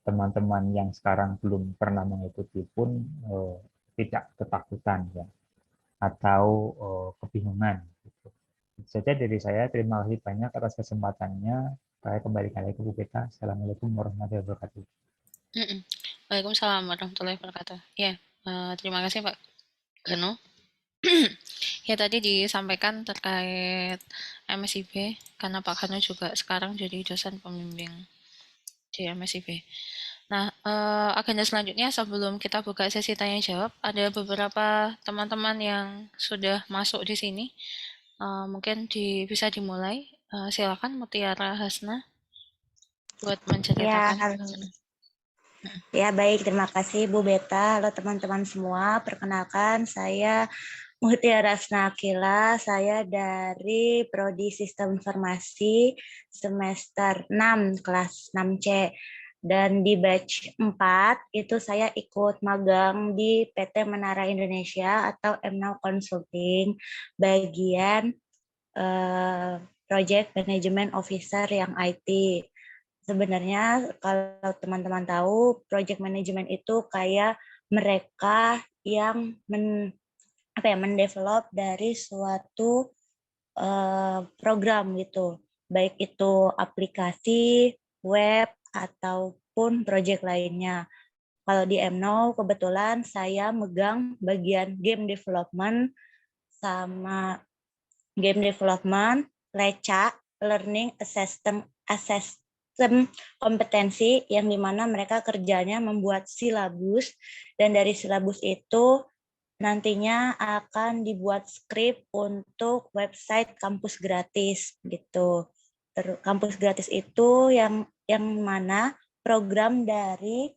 Teman-teman yang sekarang belum pernah mengikuti pun tidak ketakutan ya atau kebingungan. Gitu. Saja dari saya, terima kasih banyak atas kesempatannya. Saya kembali lagi ke Bu Beta. Assalamualaikum warahmatullahi wabarakatuh. Waalaikumsalam warahmatullahi wabarakatuh. Ya, terima kasih Pak Gano. Ya tadi disampaikan terkait MSIB, karena Pak Kano juga sekarang jadi dosen pembimbing di MSIB. Nah, agenda selanjutnya sebelum kita buka sesi tanya jawab, ada beberapa teman-teman yang sudah masuk di sini. Mungkin bisa dimulai. Silakan Mutiara Hasna buat Ya, menceritakan. ya baik. Terima kasih Bu Beta. Halo teman-teman semua. Perkenalkan, saya Mutiara Snakila. Saya dari Prodi Sistem Informasi semester 6, kelas 6C. Dan di batch 4 itu saya ikut magang di PT Menara Indonesia atau MNOW Consulting, bagian Project Management Officer yang IT. Sebenarnya kalau teman-teman tahu, project management itu kayak mereka yang mendevelop dari suatu program gitu, baik itu aplikasi, web ataupun project lainnya. Kalau di MNO kebetulan saya megang bagian game development sama game development, LECA, Learning Assessment kompetensi, yang dimana mereka kerjanya membuat silabus, dan dari silabus itu nantinya akan dibuat skrip untuk website kampus gratis gitu. Kampus gratis itu yang mana program dari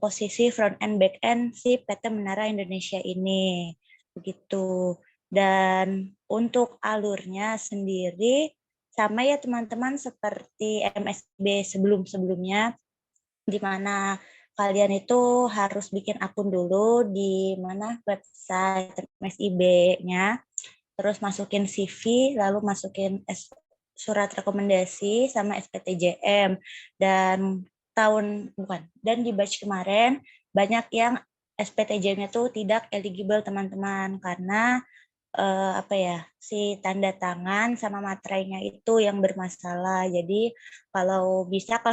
posisi front end back end si PT Menara Indonesia ini begitu. Dan untuk alurnya sendiri sama ya teman-teman seperti MSB sebelum-sebelumnya, di mana kalian itu harus bikin akun dulu di mana website MSIB-nya, terus masukin CV, lalu masukin surat rekomendasi sama SPTJM. Dan di batch kemarin banyak yang SPTJM-nya tuh tidak eligible teman-teman, karena si tanda tangan sama materainya itu yang bermasalah. Jadi kalau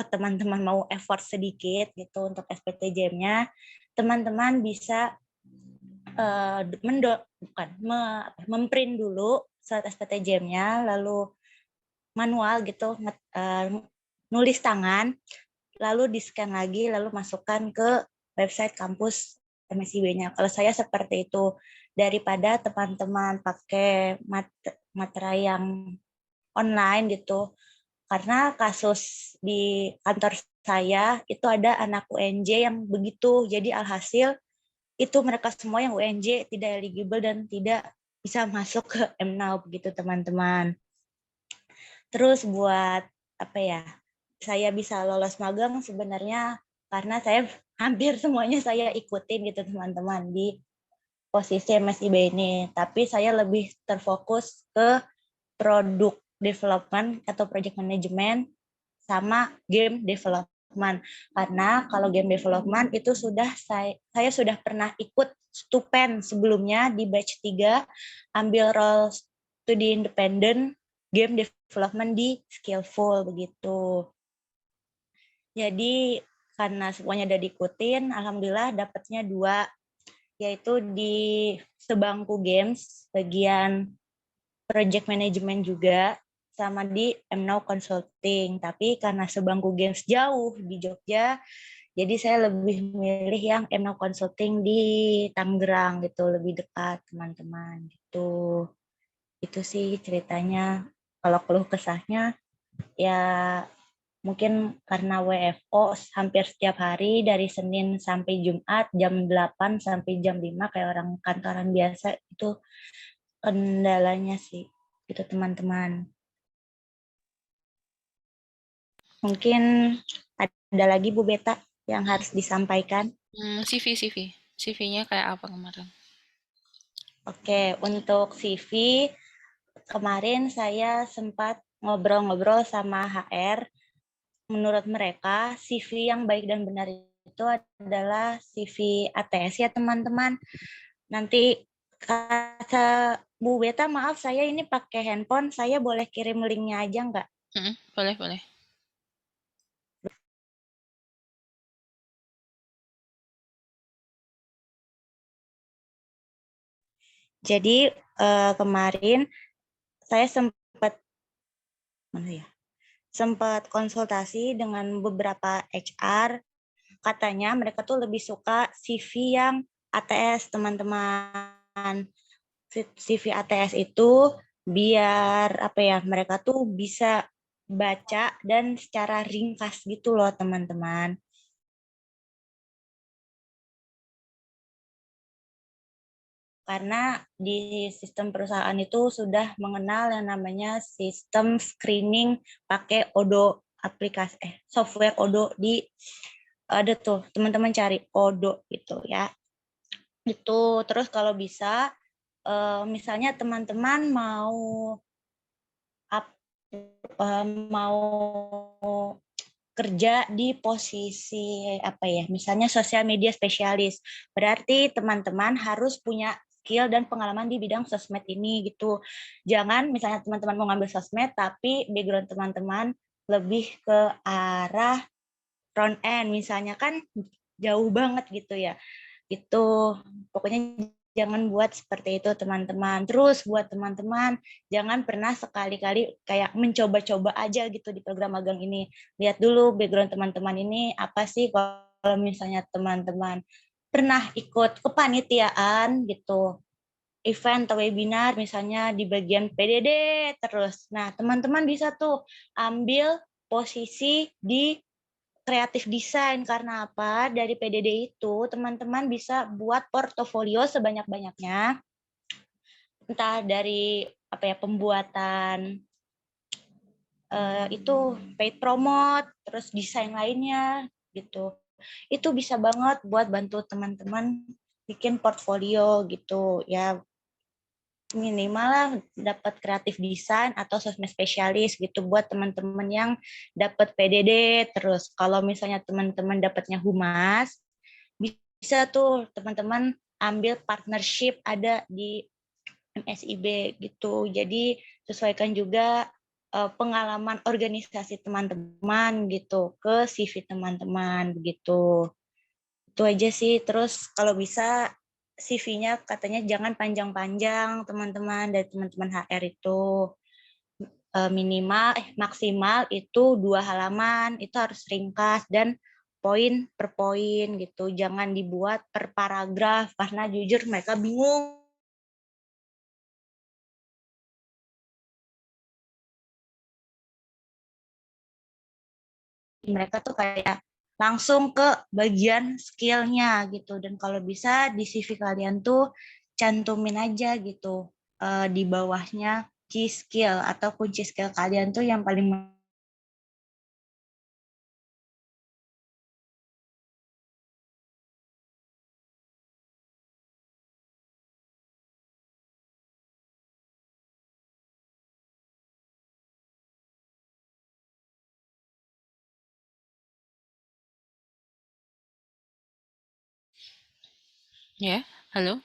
teman-teman mau effort sedikit gitu untuk SPTJM-nya, teman-teman bisa memprint dulu surat SPTJM-nya, lalu manual gitu, nulis tangan, lalu di-scan lagi, lalu masukkan ke website kampus MSIB-nya. Kalau saya seperti itu, daripada teman-teman pakai materai yang online gitu. Karena kasus di kantor saya itu ada anak UNJ yang begitu. Jadi alhasil itu mereka semua yang UNJ tidak eligible dan tidak bisa masuk ke MNAU begitu teman-teman. Terus buat saya bisa lolos magang sebenarnya karena saya hampir semuanya saya ikutin gitu teman-teman di posisi MSIB ini. Tapi saya lebih terfokus ke produk development atau project management sama game development. Karena kalau game development itu saya sudah pernah ikut Stupen sebelumnya di batch 3, ambil role studi independent game development di Skillful begitu. Jadi karena semuanya udah diikutin, alhamdulillah dapatnya 2, yaitu di Sebangku Games bagian project management juga, sama di MNOW Consulting. Tapi karena Sebangku Games jauh di Jogja, jadi saya lebih milih yang MNOW Consulting di Tangerang gitu, lebih dekat teman-teman gitu. Itu sih ceritanya. Kalau keluh kesahnya ya mungkin karena WFO hampir setiap hari dari Senin sampai Jumat jam 8 sampai jam 5 kayak orang kantoran biasa, itu kendalanya sih gitu teman-teman. Mungkin ada lagi Bu Beta yang harus disampaikan. CV-nya kayak apa kemarin? Oke, untuk CV kemarin saya sempat ngobrol-ngobrol sama HR. Menurut mereka CV yang baik dan benar itu adalah CV ATS ya teman-teman. Nanti kata Bu Beta, maaf saya ini pakai handphone, saya boleh kirim linknya aja nggak? Boleh. Jadi kemarin saya sempat konsultasi dengan beberapa HR. Katanya mereka tuh lebih suka CV yang ATS, teman-teman. CV ATS itu biar mereka tuh bisa baca dan secara ringkas gitu loh, teman-teman. Karena di sistem perusahaan itu sudah mengenal yang namanya sistem screening pakai Odoo, software Odoo. Ada tuh teman-teman cari Odoo gitu ya. Itu terus kalau bisa misalnya teman-teman mau kerja di posisi misalnya sosial media spesialis, berarti teman-teman harus punya skill dan pengalaman di bidang sosmed ini gitu. Jangan misalnya teman-teman mau ngambil sosmed tapi background teman-teman lebih ke arah front end misalnya, kan jauh banget gitu ya. Itu pokoknya jangan buat seperti itu, teman-teman. Terus buat teman-teman, jangan pernah sekali-kali kayak mencoba-coba aja gitu di program magang ini. Lihat dulu background teman-teman ini apa sih. Kalau misalnya teman-teman pernah ikut kepanitiaan gitu, event atau webinar misalnya di bagian PDD terus. Nah, teman-teman bisa tuh ambil posisi di kreatif desain. Karena apa? Dari PDD itu teman-teman bisa buat portofolio sebanyak-banyaknya, entah dari pembuatan itu paid promote, terus desain lainnya gitu. Itu bisa banget buat bantu teman-teman bikin portfolio gitu ya. Minimal lah dapat kreatif desain atau sosmed spesialis gitu buat teman-teman yang dapat PDD. Terus kalau misalnya teman-teman dapatnya humas, bisa tuh teman-teman ambil partnership ada di MSIB gitu. Jadi sesuaikan juga pengalaman organisasi teman-teman gitu ke CV teman-teman begitu. Itu aja sih. Terus kalau bisa CV-nya katanya jangan panjang-panjang, teman-teman. Dari teman-teman HR itu maksimal itu 2 halaman. Itu harus ringkas dan poin per poin gitu. Jangan dibuat per paragraf karena jujur mereka bingung. Mereka tuh kayak langsung ke bagian skill-nya gitu. Dan kalau bisa di CV kalian tuh cantumin aja gitu di bawahnya key skill atau kunci skill kalian tuh yang paling Ya, halo,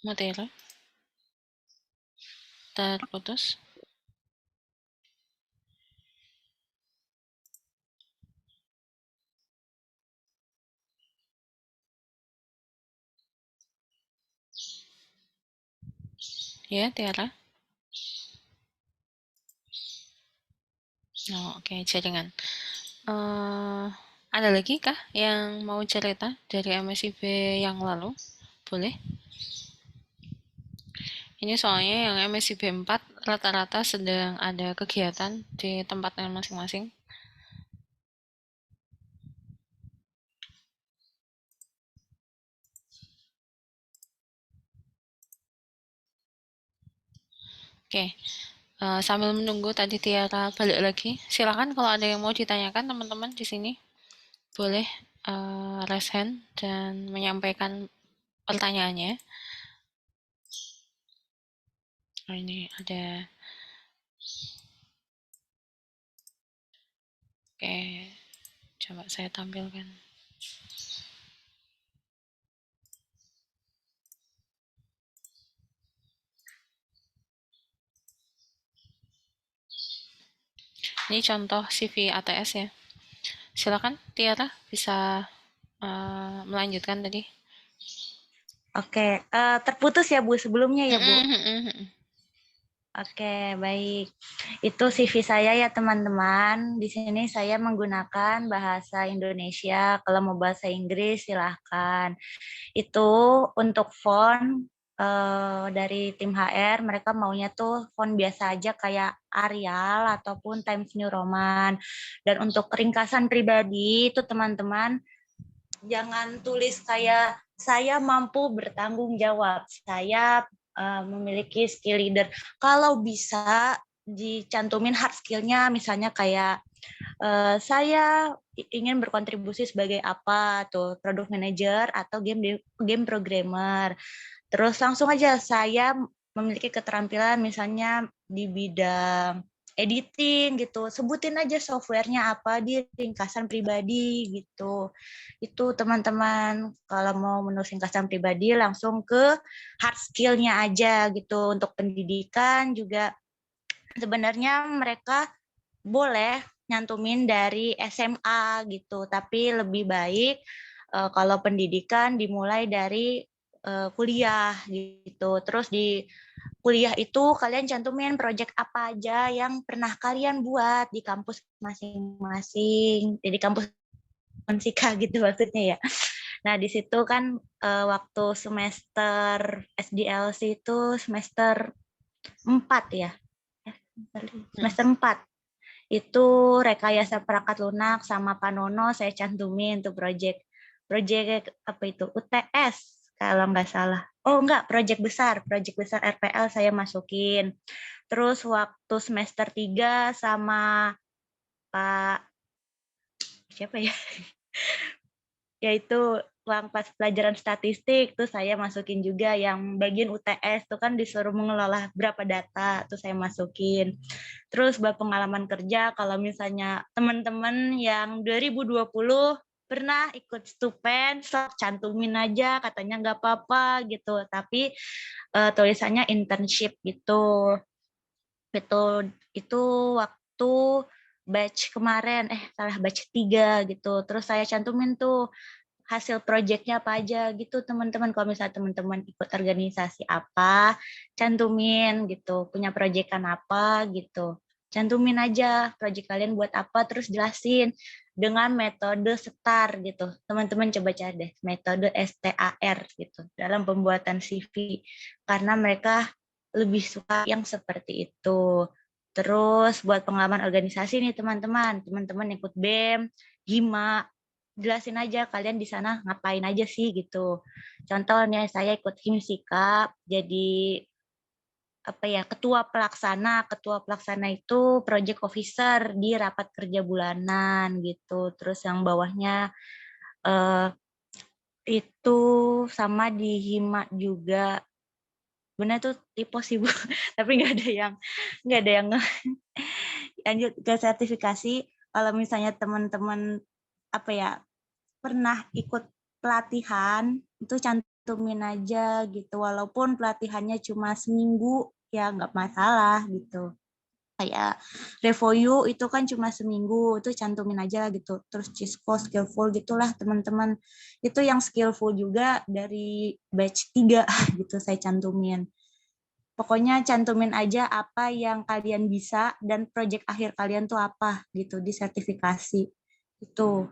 Mutiara, terputus. Ya, Tiara. Oh, oke, jaringan. Ada lagi kah yang mau cerita dari MSIB yang lalu? Boleh? Ini soalnya yang MSIB 4 rata-rata sedang ada kegiatan di tempatnya masing-masing. Oke, sambil menunggu tadi Tiara balik lagi, silakan kalau ada yang mau ditanyakan teman-teman di sini, boleh raise hand dan menyampaikan pertanyaannya. Oh, ini ada. Oke, coba saya tampilkan. Ini contoh CV ATS ya. Silakan Tiara bisa melanjutkan tadi. Oke, terputus ya Bu sebelumnya ya Bu. Mm-mm. Oke, baik. Itu CV saya ya teman-teman. Di sini saya menggunakan bahasa Indonesia. Kalau mau bahasa Inggris silahkan. Itu untuk font dari tim HR, mereka maunya tuh font biasa aja kayak Arial ataupun Times New Roman. Dan untuk ringkasan pribadi itu teman-teman jangan tulis kayak saya mampu bertanggung jawab, saya memiliki skill leader. Kalau bisa dicantumin hard skill-nya, misalnya kayak saya ingin berkontribusi sebagai apa tuh, product manager atau game programmer. Terus langsung aja saya memiliki keterampilan misalnya di bidang editing gitu. Sebutin aja softwarenya apa di ringkasan pribadi gitu. Itu teman-teman kalau mau menulis ringkasan pribadi langsung ke hard skill-nya aja gitu. Untuk pendidikan juga sebenarnya mereka boleh nyantumin dari SMA gitu, tapi lebih baik kalau pendidikan dimulai dari kuliah gitu. Terus di kuliah itu kalian cantumin project apa aja yang pernah kalian buat di kampus masing-masing. Jadi kampus Unsika gitu maksudnya ya. Nah, di situ kan waktu semester SDLC itu semester 4 ya. Semester 4 itu rekayasa perangkat lunak sama Panono saya cantumin tuh project apa itu UTS kalau nggak salah. Oh enggak, project besar RPL saya masukin. Terus waktu semester 3 sama Pak siapa ya? Yaitu uang pas pelajaran statistik tuh saya masukin juga yang bagian UTS tuh kan disuruh mengelola berapa data tuh saya masukin. Terus buat pengalaman kerja kalau misalnya teman-teman yang 2020 pernah ikut Stupen, sok cantumin aja katanya nggak apa-apa gitu. Tapi tulisannya internship gitu. Itu waktu batch kemarin salah batch 3 gitu. Terus saya cantumin tuh hasil proyeknya apa aja gitu teman-teman. Kalau misalnya teman-teman ikut organisasi apa, cantumin gitu. Punya proyekan apa gitu. Cantumin aja proyek kalian buat apa, terus jelasin dengan metode STAR gitu. Teman-teman coba cari deh metode STAR gitu dalam pembuatan CV. Karena mereka lebih suka yang seperti itu. Terus buat pengalaman organisasi nih teman-teman ikut BEM, HIMA, jelasin aja kalian di sana ngapain aja sih gitu. Contohnya saya ikut Himsika jadi apa ya ketua pelaksana. Ketua pelaksana itu project officer di rapat kerja bulanan gitu. Terus yang bawahnya eh, itu sama di Hima juga. Benar tuh tipe sih Bu, tapi nggak ada yang lanjut ke sertifikasi. Kalau misalnya teman-teman apa ya pernah ikut pelatihan itu cantumin aja gitu walaupun pelatihannya cuma seminggu ya nggak masalah gitu kayak Revoyu itu kan cuma seminggu itu cantumin aja gitu terus Cisco skillful gitulah teman-teman itu yang skillful juga dari batch 3 gitu saya cantumin pokoknya cantumin aja apa yang kalian bisa dan project akhir kalian tuh apa gitu di sertifikasi itu.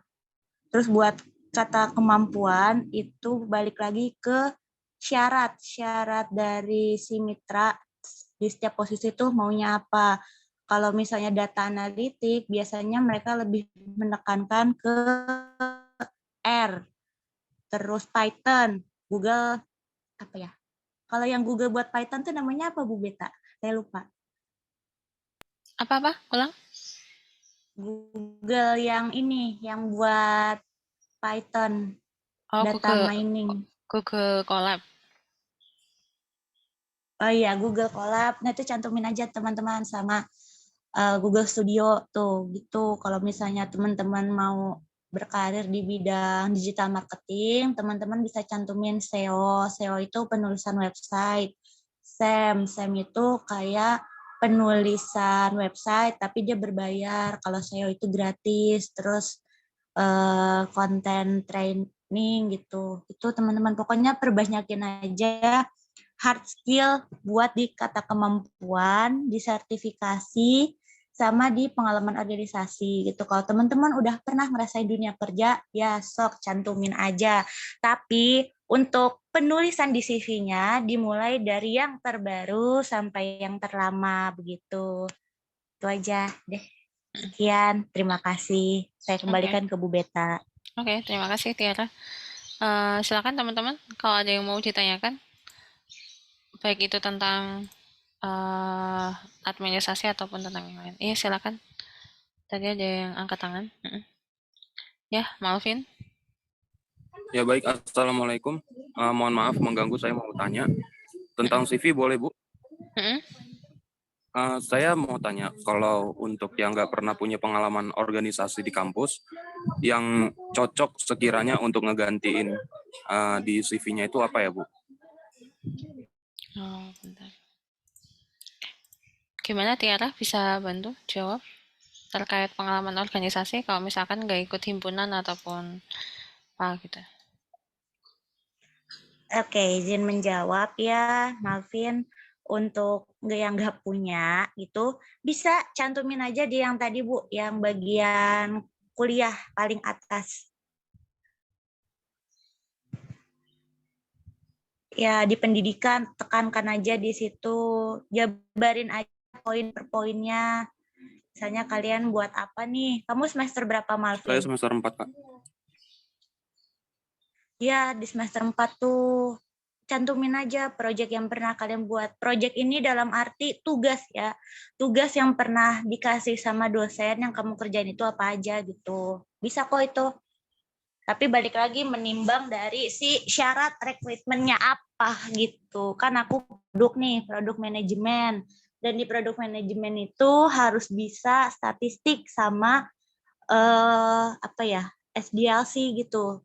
Terus buat kata kemampuan itu balik lagi ke syarat dari si mitra di setiap posisi itu maunya apa. Kalau misalnya data analitik biasanya mereka lebih menekankan ke R. Terus Python, Google apa ya? Kalau yang Google buat Python tuh namanya apa Bu Beta? Saya lupa. Apa-apa? Ulang? Google yang ini yang buat Python Oh, data mining. Google Colab. Oh iya, Google Colab. Nah, itu cantumin aja teman-teman sama Google Studio tuh gitu. Kalau misalnya teman-teman mau berkarir di bidang digital marketing, teman-teman bisa cantumin SEO. SEO itu penulisan website. SEM itu kayak penulisan website tapi dia berbayar. Kalau SEO itu gratis. Terus konten coding gitu. Itu teman-teman pokoknya perbanyakin aja hard skill buat di kata kemampuan, di sertifikasi, sama di pengalaman organisasi gitu. Kalau teman-teman udah pernah ngerasain dunia kerja, ya sok cantumin aja. Tapi untuk penulisan di CV-nya dimulai dari yang terbaru sampai yang terlama begitu. Itu aja deh. Sekian, terima kasih. Saya kembalikan ke Bu Beta. Oke, terima kasih Tiara. Silakan teman-teman, kalau ada yang mau ditanyakan, baik itu tentang administrasi ataupun tentang yang lain. Iya, silakan. Tadi ada yang angkat tangan. Ya, Malvin. Ya baik, Assalamualaikum. Mohon maaf mengganggu, saya mau tanya tentang CV boleh Bu? Saya mau tanya, kalau untuk yang nggak pernah punya pengalaman organisasi di kampus, yang cocok sekiranya untuk ngegantiin di CV-nya itu apa ya Bu? Oh, bentar. Gimana Tiara bisa bantu jawab terkait pengalaman organisasi kalau misalkan nggak ikut himpunan ataupun apa gitu? Oke, izin menjawab ya, Malvin. Untuk yang nggak punya, itu bisa cantumin aja di yang tadi, Bu, yang bagian kuliah paling atas. Ya, di pendidikan, tekankan aja di situ. Jabarin aja poin per poinnya. Misalnya kalian buat apa nih? Kamu semester berapa, Saya Malvin? semester 4, Kak. Ya, di semester 4 tuh cantumin aja proyek yang pernah kalian buat. Proyek ini dalam arti tugas ya. Tugas yang pernah dikasih sama dosen yang kamu kerjain itu apa aja gitu. Bisa kok itu. Tapi balik lagi menimbang dari si syarat rekrutmennya apa gitu. Kan aku produk manajemen. Dan di produk manajemen itu harus bisa statistik sama SDLC gitu,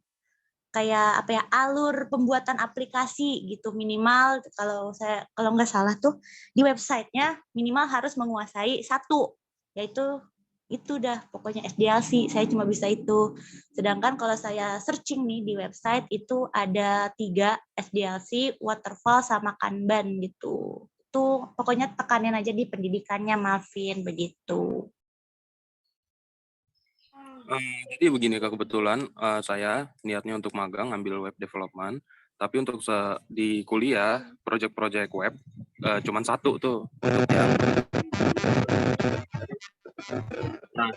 kayak apa ya, alur pembuatan aplikasi gitu, minimal kalau nggak salah tuh di websitenya minimal harus menguasai satu, yaitu itu dah pokoknya SDLC. Saya cuma bisa itu, sedangkan kalau saya searching nih di website itu ada 3 SDLC, waterfall sama Kanban gitu. Itu pokoknya tekanin aja di pendidikannya, Malvin, begitu. Jadi begini Kak, kebetulan saya niatnya untuk magang ngambil web development, tapi untuk di kuliah project-project web cuman satu tuh untuk yang. Nah,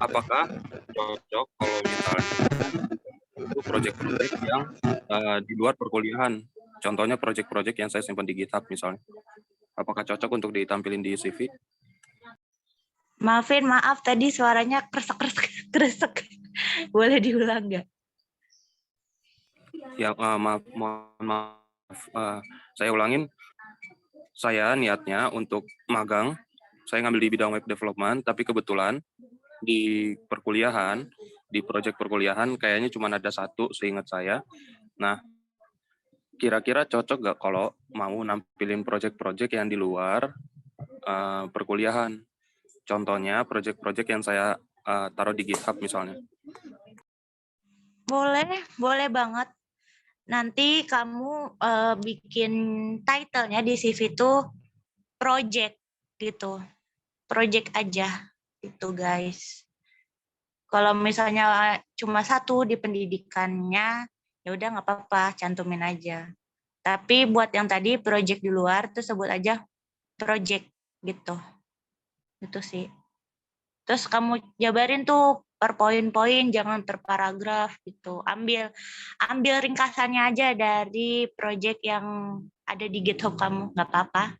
apakah cocok kalau misalnya itu project-project yang di luar perkuliahan? Contohnya project-project yang saya simpan di GitHub misalnya. Apakah cocok untuk ditampilin di CV? Maafin, maaf tadi suaranya kresek. Boleh diulang nggak? Ya, mohon maaf. Saya ulangin. Saya niatnya untuk magang. Saya ngambil di bidang web development, tapi kebetulan di perkuliahan, di proyek perkuliahan kayaknya cuma ada satu seingat saya. Nah, kira-kira cocok nggak kalau mau nampilin proyek-proyek yang di luar perkuliahan? Contohnya proyek-proyek yang saya taruh di GitHub misalnya. Boleh banget. Nanti kamu bikin title-nya di CV itu project gitu. Project aja gitu, guys. Kalau misalnya cuma satu di pendidikannya, ya udah nggak apa-apa, cantumin aja. Tapi buat yang tadi project di luar tuh sebut aja project gitu. Itu sih. Terus kamu jabarin tuh per poin-poin, jangan per paragraf gitu. Ambil ringkasannya aja dari project yang ada di GitHub kamu, nggak apa-apa.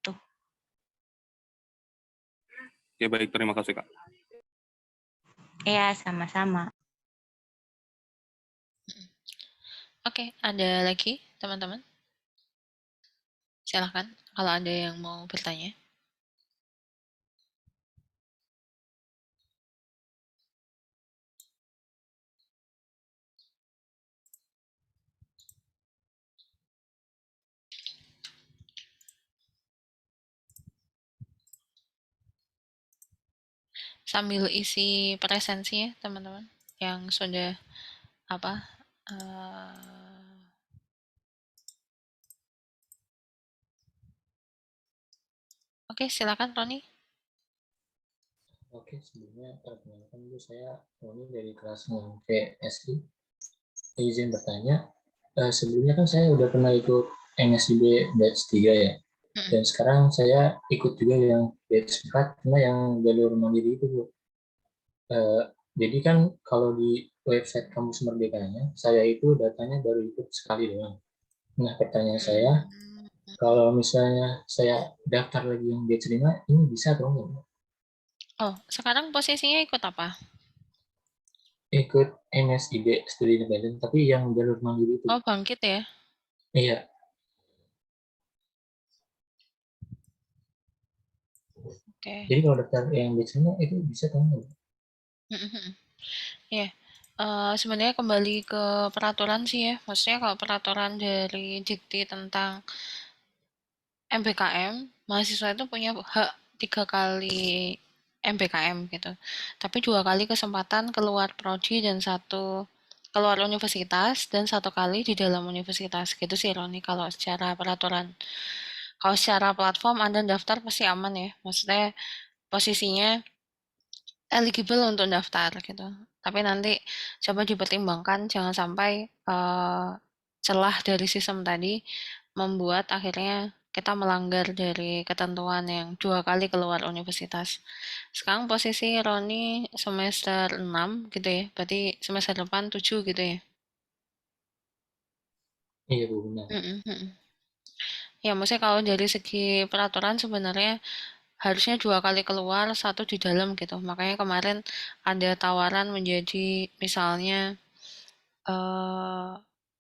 Tuh. Ya baik, terima kasih Kak. Iya, sama-sama. Oke, ada lagi teman-teman? Silahkan kalau ada yang mau bertanya. Sambil isi presensinya teman-teman yang sudah Oke, silakan Roni. Oke, sebelumnya perkenalkan dulu saya Roni dari kelas 9 PSI. Izin bertanya, sebelumnya kan saya udah pernah ikut MSIB batch 3 ya. Dan sekarang saya ikut juga yang batch 4, cuma yang jalur mandiri itu, Bu. Jadi kan kalau di website Kampus Merdekanya, saya itu datanya baru ikut sekali doang. Nah, pertanyaan saya, kalau misalnya saya daftar lagi yang batch 5, ini bisa atau enggak? Oh, sekarang posisinya ikut apa? Ikut MSIB Studi Independen, tapi yang jalur mandiri itu. Oh, bangkit ya. Iya. Oke. Jadi kalau daftar yang batch 5 itu bisa atau enggak? Ya, sebenarnya kembali ke peraturan sih ya. Maksudnya kalau peraturan dari Dikti tentang MBKM, mahasiswa itu punya hak 3 kali MBKM gitu. Tapi 2 kali kesempatan keluar prodi dan 1 keluar universitas dan 1 kali di dalam universitas. Gitu sih Roni kalau secara peraturan. Kalau secara platform Anda daftar pasti aman ya. Maksudnya posisinya eligible untuk daftar gitu. Tapi nanti coba dipertimbangkan jangan sampai celah dari sistem tadi membuat akhirnya kita melanggar dari ketentuan yang 2 kali keluar universitas. Sekarang posisi Roni semester 6 gitu ya. Berarti semester depan 7 gitu ya. Iya, Bu, benar. Ya, maksudnya kalau dari segi peraturan sebenarnya harusnya 2 kali keluar, 1 di dalam gitu. Makanya kemarin ada tawaran menjadi misalnya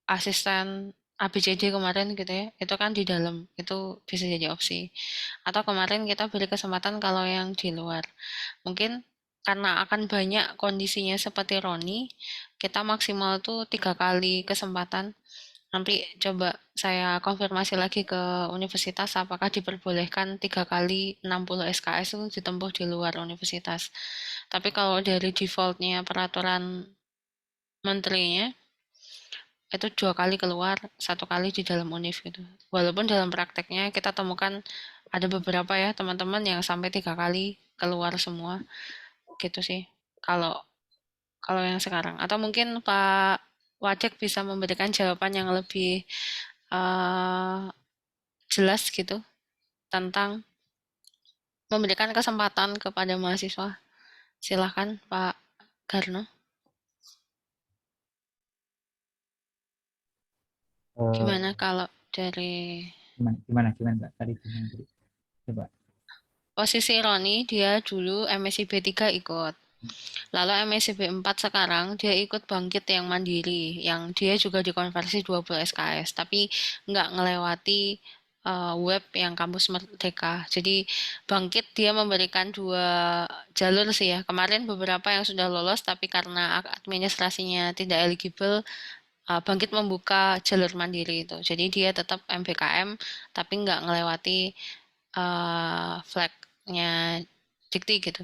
asisten ABCD kemarin gitu ya, itu kan di dalam, itu bisa jadi opsi. Atau kemarin kita beri kesempatan kalau yang di luar. Mungkin karena akan banyak kondisinya seperti Roni, kita maksimal tuh 3 kali kesempatan. Nanti coba saya konfirmasi lagi ke universitas apakah diperbolehkan 3 kali 60 SKS itu ditempuh di luar universitas. Tapi kalau dari defaultnya peraturan menterinya itu 2 kali keluar, 1 kali di dalam univ gitu. Walaupun dalam prakteknya kita temukan ada beberapa ya teman-teman yang sampai 3 kali keluar semua gitu sih. Kalau kalau yang sekarang atau mungkin Pak Wajek bisa memberikan jawaban yang lebih uh, jelas gitu tentang memberikan kesempatan kepada mahasiswa. Silahkan Pak Garno. Gimana kalau dari Gimana Mbak tadi gimana tadi? Coba. posisi Roni, dia dulu MSIB 3 ikut. Lalu MSIB 4 sekarang dia ikut bangkit yang mandiri, yang dia juga dikonversi 20 SKS, tapi nggak ngelewati web yang kampus Merdeka. Jadi bangkit dia memberikan 2 jalur sih ya. Kemarin beberapa yang sudah lolos, tapi karena administrasinya tidak eligible, bangkit membuka jalur mandiri itu. Jadi dia tetap MBKM, tapi nggak ngelewati flagnya Dikti gitu.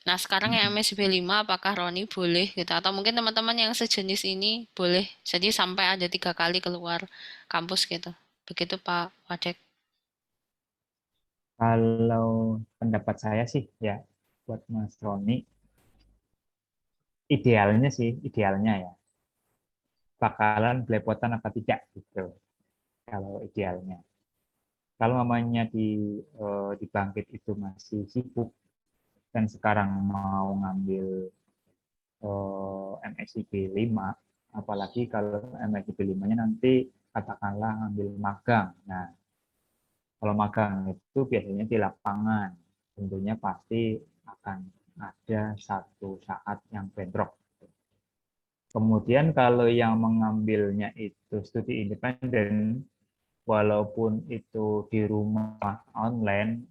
Nah, sekarang yang MSB 5 apakah Roni boleh gitu atau mungkin teman-teman yang sejenis ini boleh. Jadi sampai ada 3 kali keluar kampus gitu. Begitu Pak Wadek. Kalau pendapat saya sih ya buat Mas Roni, idealnya ya bakalan belepotan apa tidak gitu. Kalau idealnya. Kalau namanya di Bangkit itu masih sibuk dan sekarang mau ngambil MSIP 5, apalagi kalau MSIP 5-nya nanti katakanlah ngambil magang. Nah, kalau magang itu biasanya di lapangan, tentunya pasti akan ada satu saat yang bentrok. Kemudian kalau yang mengambilnya itu studi independen, walaupun itu di rumah online,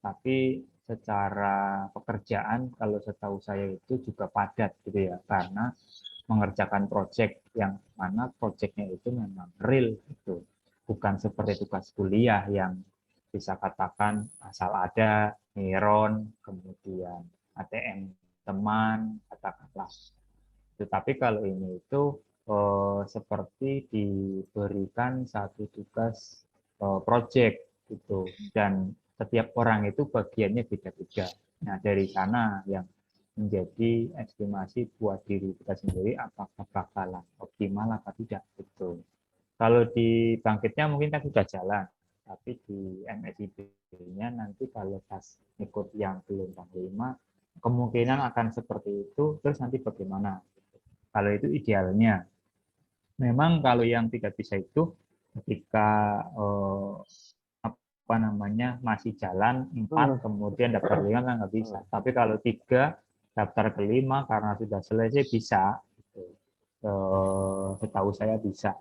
tapi secara pekerjaan kalau setahu saya itu juga padat gitu ya, karena mengerjakan proyek yang mana proyeknya itu memang real itu, bukan seperti tugas kuliah yang bisa katakan asal ada neuron, kemudian ATM teman, katakanlah. Tetapi kalau ini itu seperti diberikan satu tugas project gitu, dan setiap orang itu bagiannya beda-beda. Nah, dari sana yang menjadi estimasi buat diri kita sendiri apakah bakalan optimal apa tidak gitu. Kalau di bangkitnya mungkin kan sudah jalan, tapi di MSIB-nya nanti kalau pas ikut yang gelombang 5 kemungkinan akan seperti itu, terus nanti bagaimana? Kalau itu idealnya. Memang kalau yang tidak bisa itu ketika apa namanya masih jalan 4 kemudian daftar 5 kan nggak bisa. Tapi kalau 3 daftar ke 5 karena sudah selesai bisa. Gitu. Setahu saya bisa.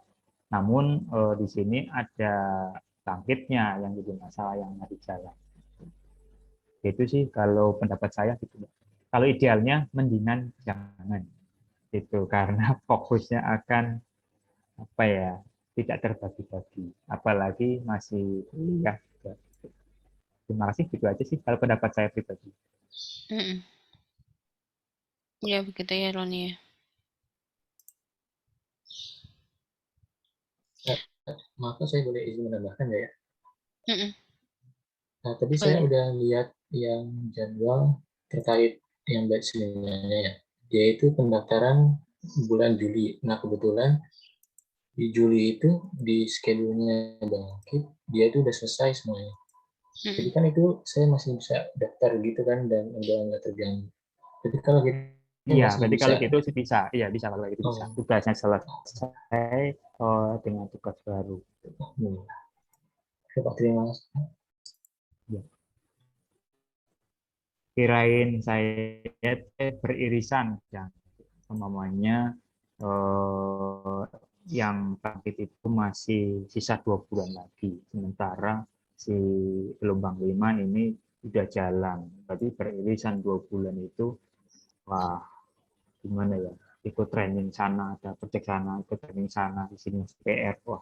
Namun di sini ada bangkitnya yang jadi masalah yang ada di jalan. Itu sih kalau pendapat saya gitu. Kalau idealnya mendingan jangan gitu karena fokusnya akan apa ya tidak terbagi-bagi, apalagi masih kuliah juga. Terima kasih, gitu aja sih kalau pendapat saya pribadi. Ya begitu ya Roni ya. Maaf, saya boleh izin menambahkan nggak ya? Mm-mm. Nah, tadi saya Boleh. udah lihat yang jadwal terkait yang batch 5-nya ya. Dia itu pendaftaran bulan Juli. Nah, kebetulan di Juli itu di schedule-nya Bangkit, dia itu udah selesai semuanya. Jadi Mm-mm. kan itu saya masih bisa daftar gitu kan dan udah nggak terganggu. Jadi kalau gitu Iya, masih berarti bisa kalau kan? gitu sih bisa. Iya, bisa kalau itu bisa. Oh, Tugasnya selesai dengan tugas baru. hmm. Oke, Pak, terima kasih. Ya. Kirain saya beririsan yang umpamanya yang bangkit itu masih sisa 2 bulan lagi, sementara si gelombang 5 ini udah jalan. Berarti beririsan 2 bulan itu, wah gimana ya? Ikut training sana, ada proyek sana, ikut training sana, di sini PR, wah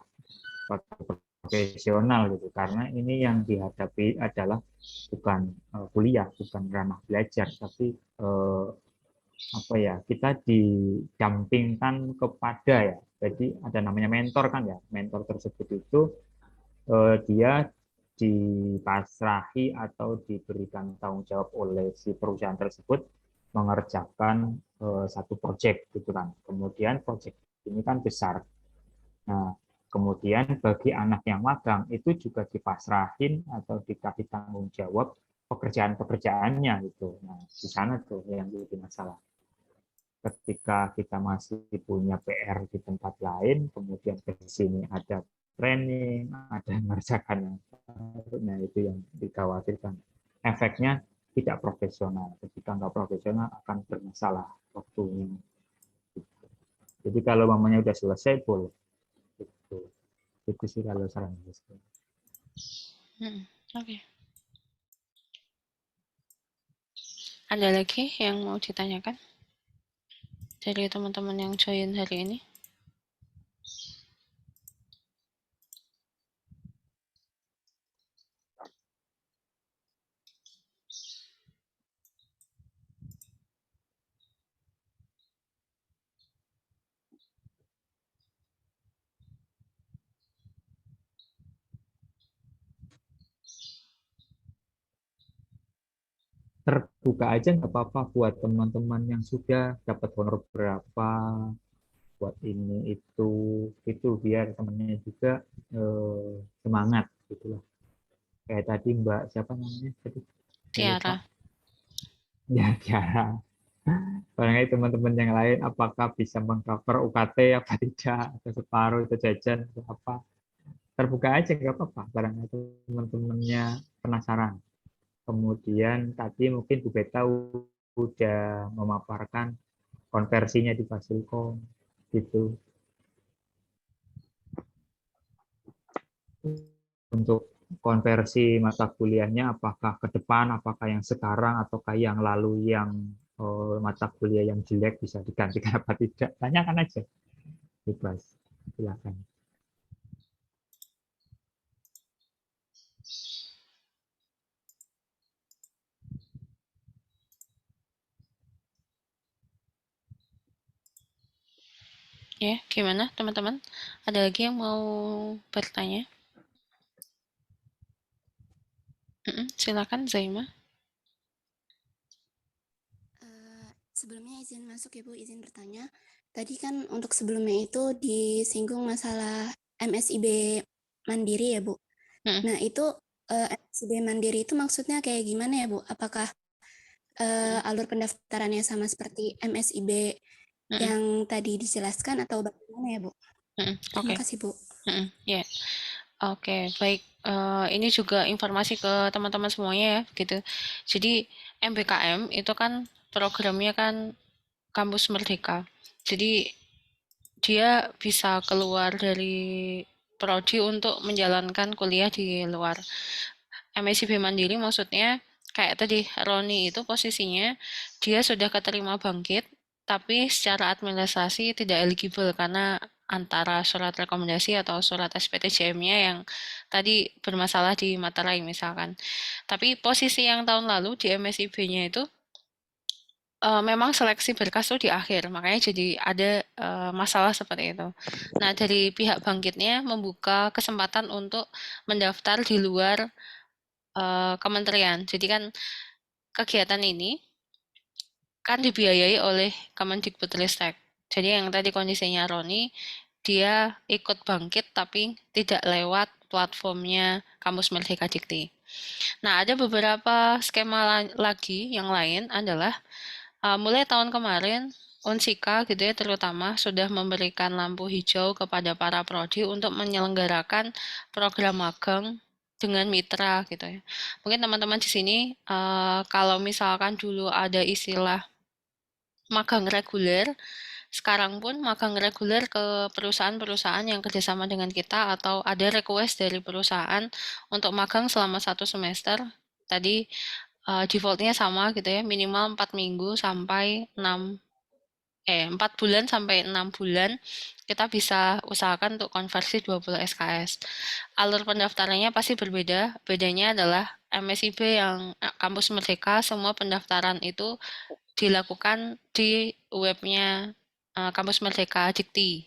profesional gitu. Karena ini yang dihadapi adalah bukan kuliah, bukan ranah belajar, tapi apa ya kita didampingkan kepada ya jadi ada namanya mentor kan ya mentor tersebut itu dia dipasrahi atau diberikan tanggung jawab oleh si perusahaan tersebut mengerjakan satu proyek gitu kan kemudian proyek ini kan besar. Nah, kemudian bagi anak yang magang itu juga dipasrahin atau dikasih tanggung jawab pekerjaan-pekerjaannya gitu. Nah, di sana tuh yang jadi masalah ketika kita masih punya PR di tempat lain, kemudian ke sini ada training, ada mengerjakan, nah itu yang dikhawatirkan. Efeknya tidak profesional. Ketika nggak profesional akan bermasalah waktunya. Jadi kalau mamanya udah selesai, boleh. Itu sih kalau saran saya. Oke. Ada lagi yang mau ditanyakan dari teman-teman yang join hari ini? Terbuka aja nggak apa-apa buat teman-teman yang sudah dapat honor berapa, buat ini itu biar temennya juga semangat gitu lah. Kayak tadi Mbak siapa namanya tadi saya lupa. Tiara. Ya Tiara. Barangkali teman-teman yang lain apakah bisa mengcover UKT apa tidak atau separuh itu jajan atau apa, terbuka aja nggak apa-apa barangkali teman-temannya penasaran. Kemudian tadi mungkin Bu Beta udah memaparkan konversinya di Fasilkom gitu untuk konversi mata kuliahnya apakah ke depan, apakah yang sekarang, ataukah yang lalu yang mata kuliah yang jelek bisa digantikan apa tidak. Tanyakan aja. Bebas. Silakan. Ya, gimana teman-teman? Ada lagi yang mau bertanya? Silakan Zaima. Sebelumnya izin masuk ya Bu, izin bertanya. Tadi kan untuk sebelumnya itu disinggung masalah MSIB Mandiri ya Bu. Mm-mm. Nah itu MSIB Mandiri itu maksudnya kayak gimana ya Bu? Apakah alur pendaftarannya sama seperti MSIB Mm-mm. yang tadi dijelaskan atau bagaimana ya Bu? Terima Oke. kasih Bu. Ya. Oke, baik. Ini juga informasi ke teman-teman semuanya ya, gitu. Jadi MBKM itu kan programnya kan Kampus Merdeka. Jadi dia bisa keluar dari prodi untuk menjalankan kuliah di luar. MSIB Mandiri maksudnya kayak tadi Roni itu posisinya dia sudah keterima bangkit, tapi secara administrasi tidak eligible karena antara surat rekomendasi atau surat SPTJM-nya yang tadi bermasalah di materai misalkan. Tapi posisi yang tahun lalu di MSIB-nya itu memang seleksi berkas tuh di akhir, makanya jadi ada masalah seperti itu. Nah, dari pihak bangkitnya membuka kesempatan untuk mendaftar di luar kementerian. Jadi kan kegiatan ini kan dibiayai oleh Kemendikbudristek. Jadi yang tadi kondisinya Roni, dia ikut bangkit tapi tidak lewat platformnya Kampus Merdeka Dikti. Nah, ada beberapa skema lagi yang lain adalah mulai tahun kemarin Unsika gitu ya terutama sudah memberikan lampu hijau kepada para prodi untuk menyelenggarakan program magang dengan mitra gitu ya. Mungkin teman-teman di sini kalau misalkan dulu ada istilah magang reguler, sekarang pun magang reguler ke perusahaan-perusahaan yang kerjasama dengan kita atau ada request dari perusahaan untuk magang selama 1 semester. Tadi defaultnya sama gitu ya, minimal 4 minggu sampai 4 bulan sampai 6 bulan kita bisa usahakan untuk konversi 20 SKS. Alur pendaftarannya pasti berbeda. Bedanya adalah MSIB yang Kampus Merdeka semua pendaftaran itu dilakukan di webnya Kampus Merdeka Dikti.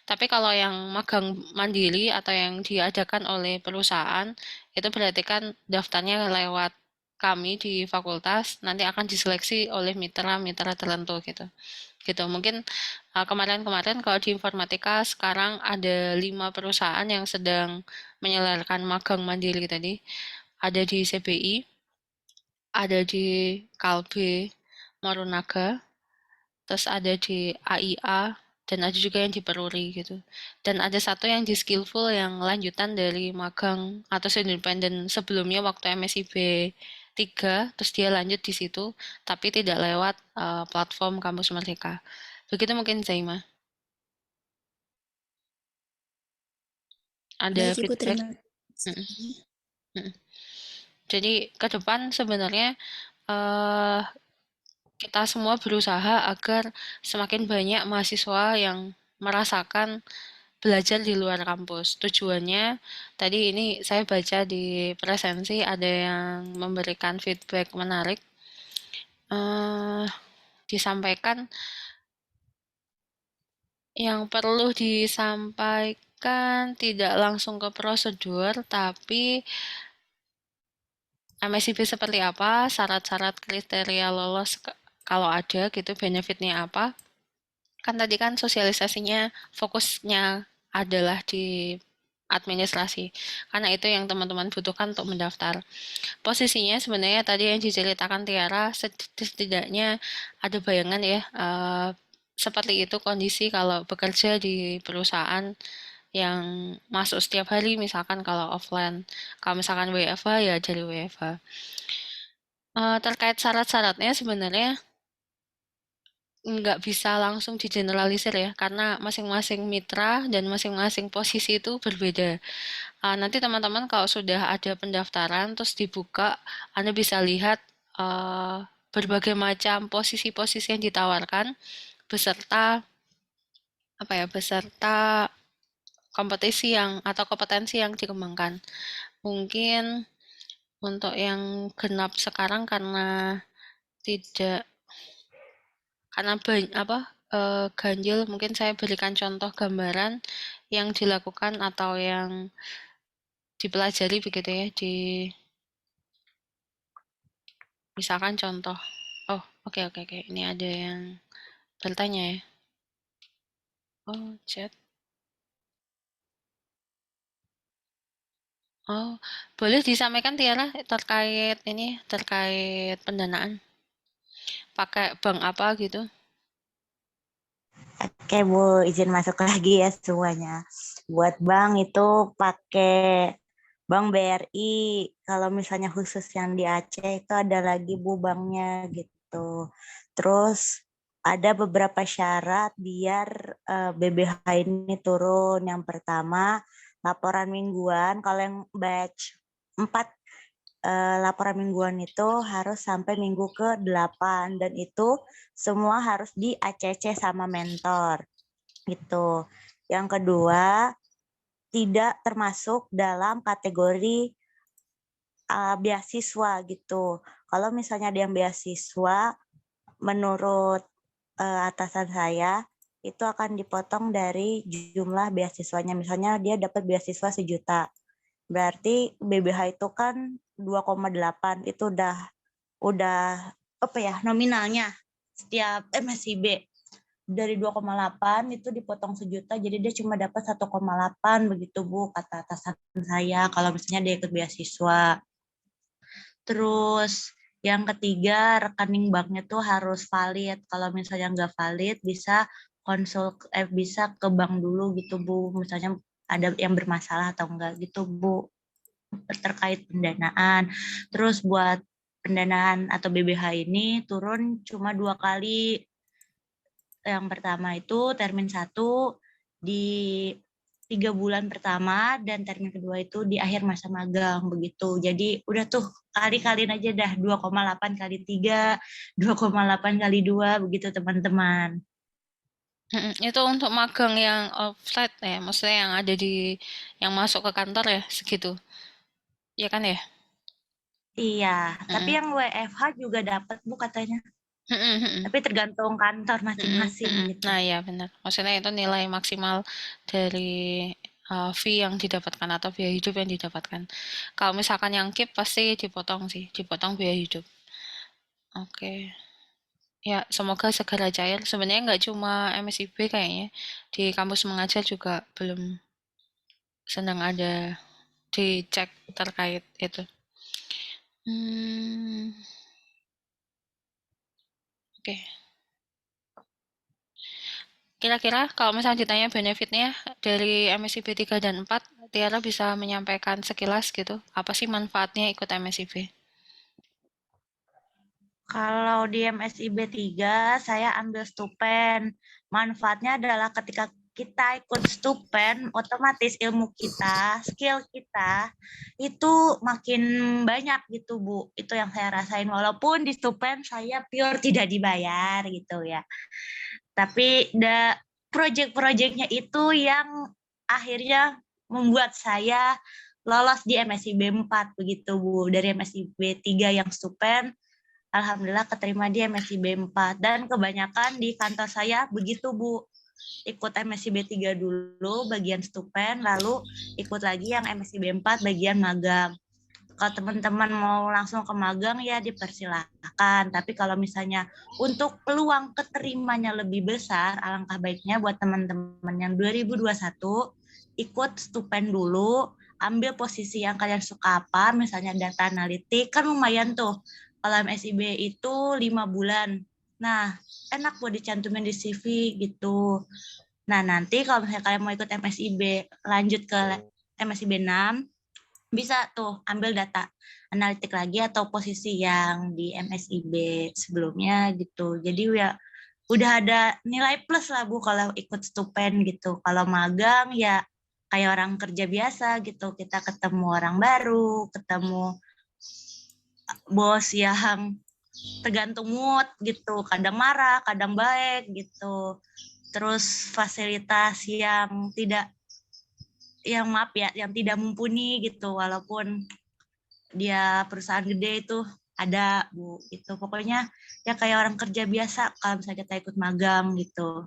Tapi kalau yang magang mandiri atau yang diadakan oleh perusahaan, itu berarti kan daftarnya lewat kami di fakultas, nanti akan diseleksi oleh mitra-mitra tertentu gitu. Gitu. Mungkin kemarin-kemarin kalau di informatika sekarang ada 5 perusahaan yang sedang menyelenggarakan magang mandiri tadi. Ada di CBI, ada di Kalbe Morunaga, terus ada di AIA, dan ada juga yang di Peruri gitu. Dan ada satu yang di Skillful yang lanjutan dari magang atau independen sebelumnya waktu MSIB 3, terus dia lanjut di situ, tapi tidak lewat platform Kampus Merdeka. Begitu mungkin Zaima. Ada Baik Ibu, feedback? terima Mm-mm. kasih. Mm-mm. Jadi ke depan sebenarnya eh kita semua berusaha agar semakin banyak mahasiswa yang merasakan belajar di luar kampus. Tujuannya, tadi ini saya baca di presensi ada yang memberikan feedback menarik. Disampaikan yang perlu disampaikan tidak langsung ke prosedur, tapi MSIB seperti apa, syarat-syarat kriteria lolos kalau ada gitu, benefitnya apa. Kan tadi kan sosialisasinya fokusnya adalah di administrasi. Karena itu yang teman-teman butuhkan untuk mendaftar. Posisinya sebenarnya tadi yang diceritakan Tiara, setidaknya ada bayangan ya, seperti itu kondisi kalau bekerja di perusahaan yang masuk setiap hari, misalkan kalau offline. Kalau misalkan WFH ya jadi WFH. Terkait syarat-syaratnya sebenarnya nggak bisa langsung digeneralisir ya, karena masing-masing mitra dan masing-masing posisi itu berbeda. Nanti teman-teman kalau sudah ada pendaftaran terus dibuka, Anda bisa lihat berbagai macam posisi-posisi yang ditawarkan beserta beserta kompetisi yang atau kompetensi yang dikembangkan. Mungkin untuk yang genap sekarang karena tidak karena ganjil, mungkin saya berikan contoh gambaran yang dilakukan atau yang dipelajari begitu ya, misalkan contoh. Oh, oke, ini ada yang bertanya ya. Oh, chat. Oh, boleh disampaikan Tiara terkait pendanaan. Pakai bank apa gitu? Oke Bu, izin masuk lagi ya semuanya. Buat bank itu pakai Bank BRI. Kalau misalnya khusus yang di Aceh itu ada lagi Bu banknya gitu. Terus ada beberapa syarat biar BBH ini turun. Yang pertama, laporan mingguan. Kalau yang batch 4 laporan mingguan itu harus sampai minggu ke-8 dan itu semua harus di ACC sama mentor gitu. Yang kedua, tidak termasuk dalam kategori beasiswa gitu. Kalau misalnya dia yang beasiswa, menurut atasan saya itu akan dipotong dari jumlah beasiswanya. Misalnya dia dapat beasiswa 1 juta. Berarti BBH itu kan 2,8 itu udah apa ya nominalnya setiap MSIB dari 2,8 itu dipotong 1 juta jadi dia cuma dapat 1,8 begitu Bu kata atasan saya kalau misalnya dia ikut beasiswa. Terus yang ketiga rekening banknya tuh harus valid. Kalau misalnya nggak valid bisa bisa ke bank dulu gitu Bu. Misalnya ada yang bermasalah atau enggak gitu Bu terkait pendanaan. Terus buat pendanaan atau BBH ini turun cuma 2 kali. Yang pertama itu termin 1 di 3 bulan pertama dan termin kedua itu di akhir masa magang begitu. Jadi udah tuh kali-kaliin aja dah 2,8 kali 3, 2,8 kali 2 begitu teman-teman. Itu untuk magang yang offsite ya, maksudnya yang ada yang masuk ke kantor ya, segitu. Iya kan ya? Iya, tapi yang WFH juga dapat Bu katanya. Tapi tergantung kantor masing-masing gitu. Nah ya benar. Maksudnya itu nilai maksimal dari fee yang didapatkan atau biaya hidup yang didapatkan. Kalau misalkan yang KIP pasti dipotong sih, dipotong biaya hidup. Oke. Ya, semoga segera cair. Sebenarnya nggak cuma MSIB kayaknya. Di kampus mengajar juga belum sedang ada dicek terkait itu. Oke. Kira-kira kalau misalnya ditanya benefitnya dari MSIB 3 dan 4, Tiara bisa menyampaikan sekilas gitu. Apa sih manfaatnya ikut MSIB? Kalau di MSIB 3, saya ambil stupen. Manfaatnya adalah ketika kita ikut stupen, otomatis ilmu kita, skill kita, itu makin banyak gitu, Bu. Itu yang saya rasain. Walaupun di stupen saya pure tidak dibayar gitu ya. Tapi project-projectnya itu yang akhirnya membuat saya lolos di MSIB 4 begitu, Bu. Dari MSIB 3 yang stupen, alhamdulillah keterima di MSIB 4 dan kebanyakan di kantor saya begitu Bu. Ikut MSIB 3 dulu bagian stupen lalu ikut lagi yang MSIB 4 bagian magang. Kalau teman-teman mau langsung ke magang ya dipersilahkan. Tapi kalau misalnya untuk peluang keterimanya lebih besar, alangkah baiknya buat teman-teman yang 2021 ikut stupen dulu, ambil posisi yang kalian suka apa, misalnya data analitik, kan lumayan tuh. Kalau MSIB itu 5 bulan. Nah, enak buat dicantumin di CV gitu. Nah, nanti kalau misalnya kalian mau ikut MSIB, lanjut ke MSIB 6, bisa tuh ambil data analitik lagi atau posisi yang di MSIB sebelumnya gitu. Jadi ya udah ada nilai plus lah Bu kalau ikut stupen gitu. Kalau magang ya kayak orang kerja biasa gitu. Kita ketemu orang baru, ketemu bos yang tergantung mood gitu. Kadang marah, kadang baik gitu. Terus fasilitas yang maaf ya, yang tidak mumpuni gitu. Walaupun dia perusahaan gede itu ada Bu. Itu pokoknya ya kayak orang kerja biasa kalau misalnya kita ikut magang gitu.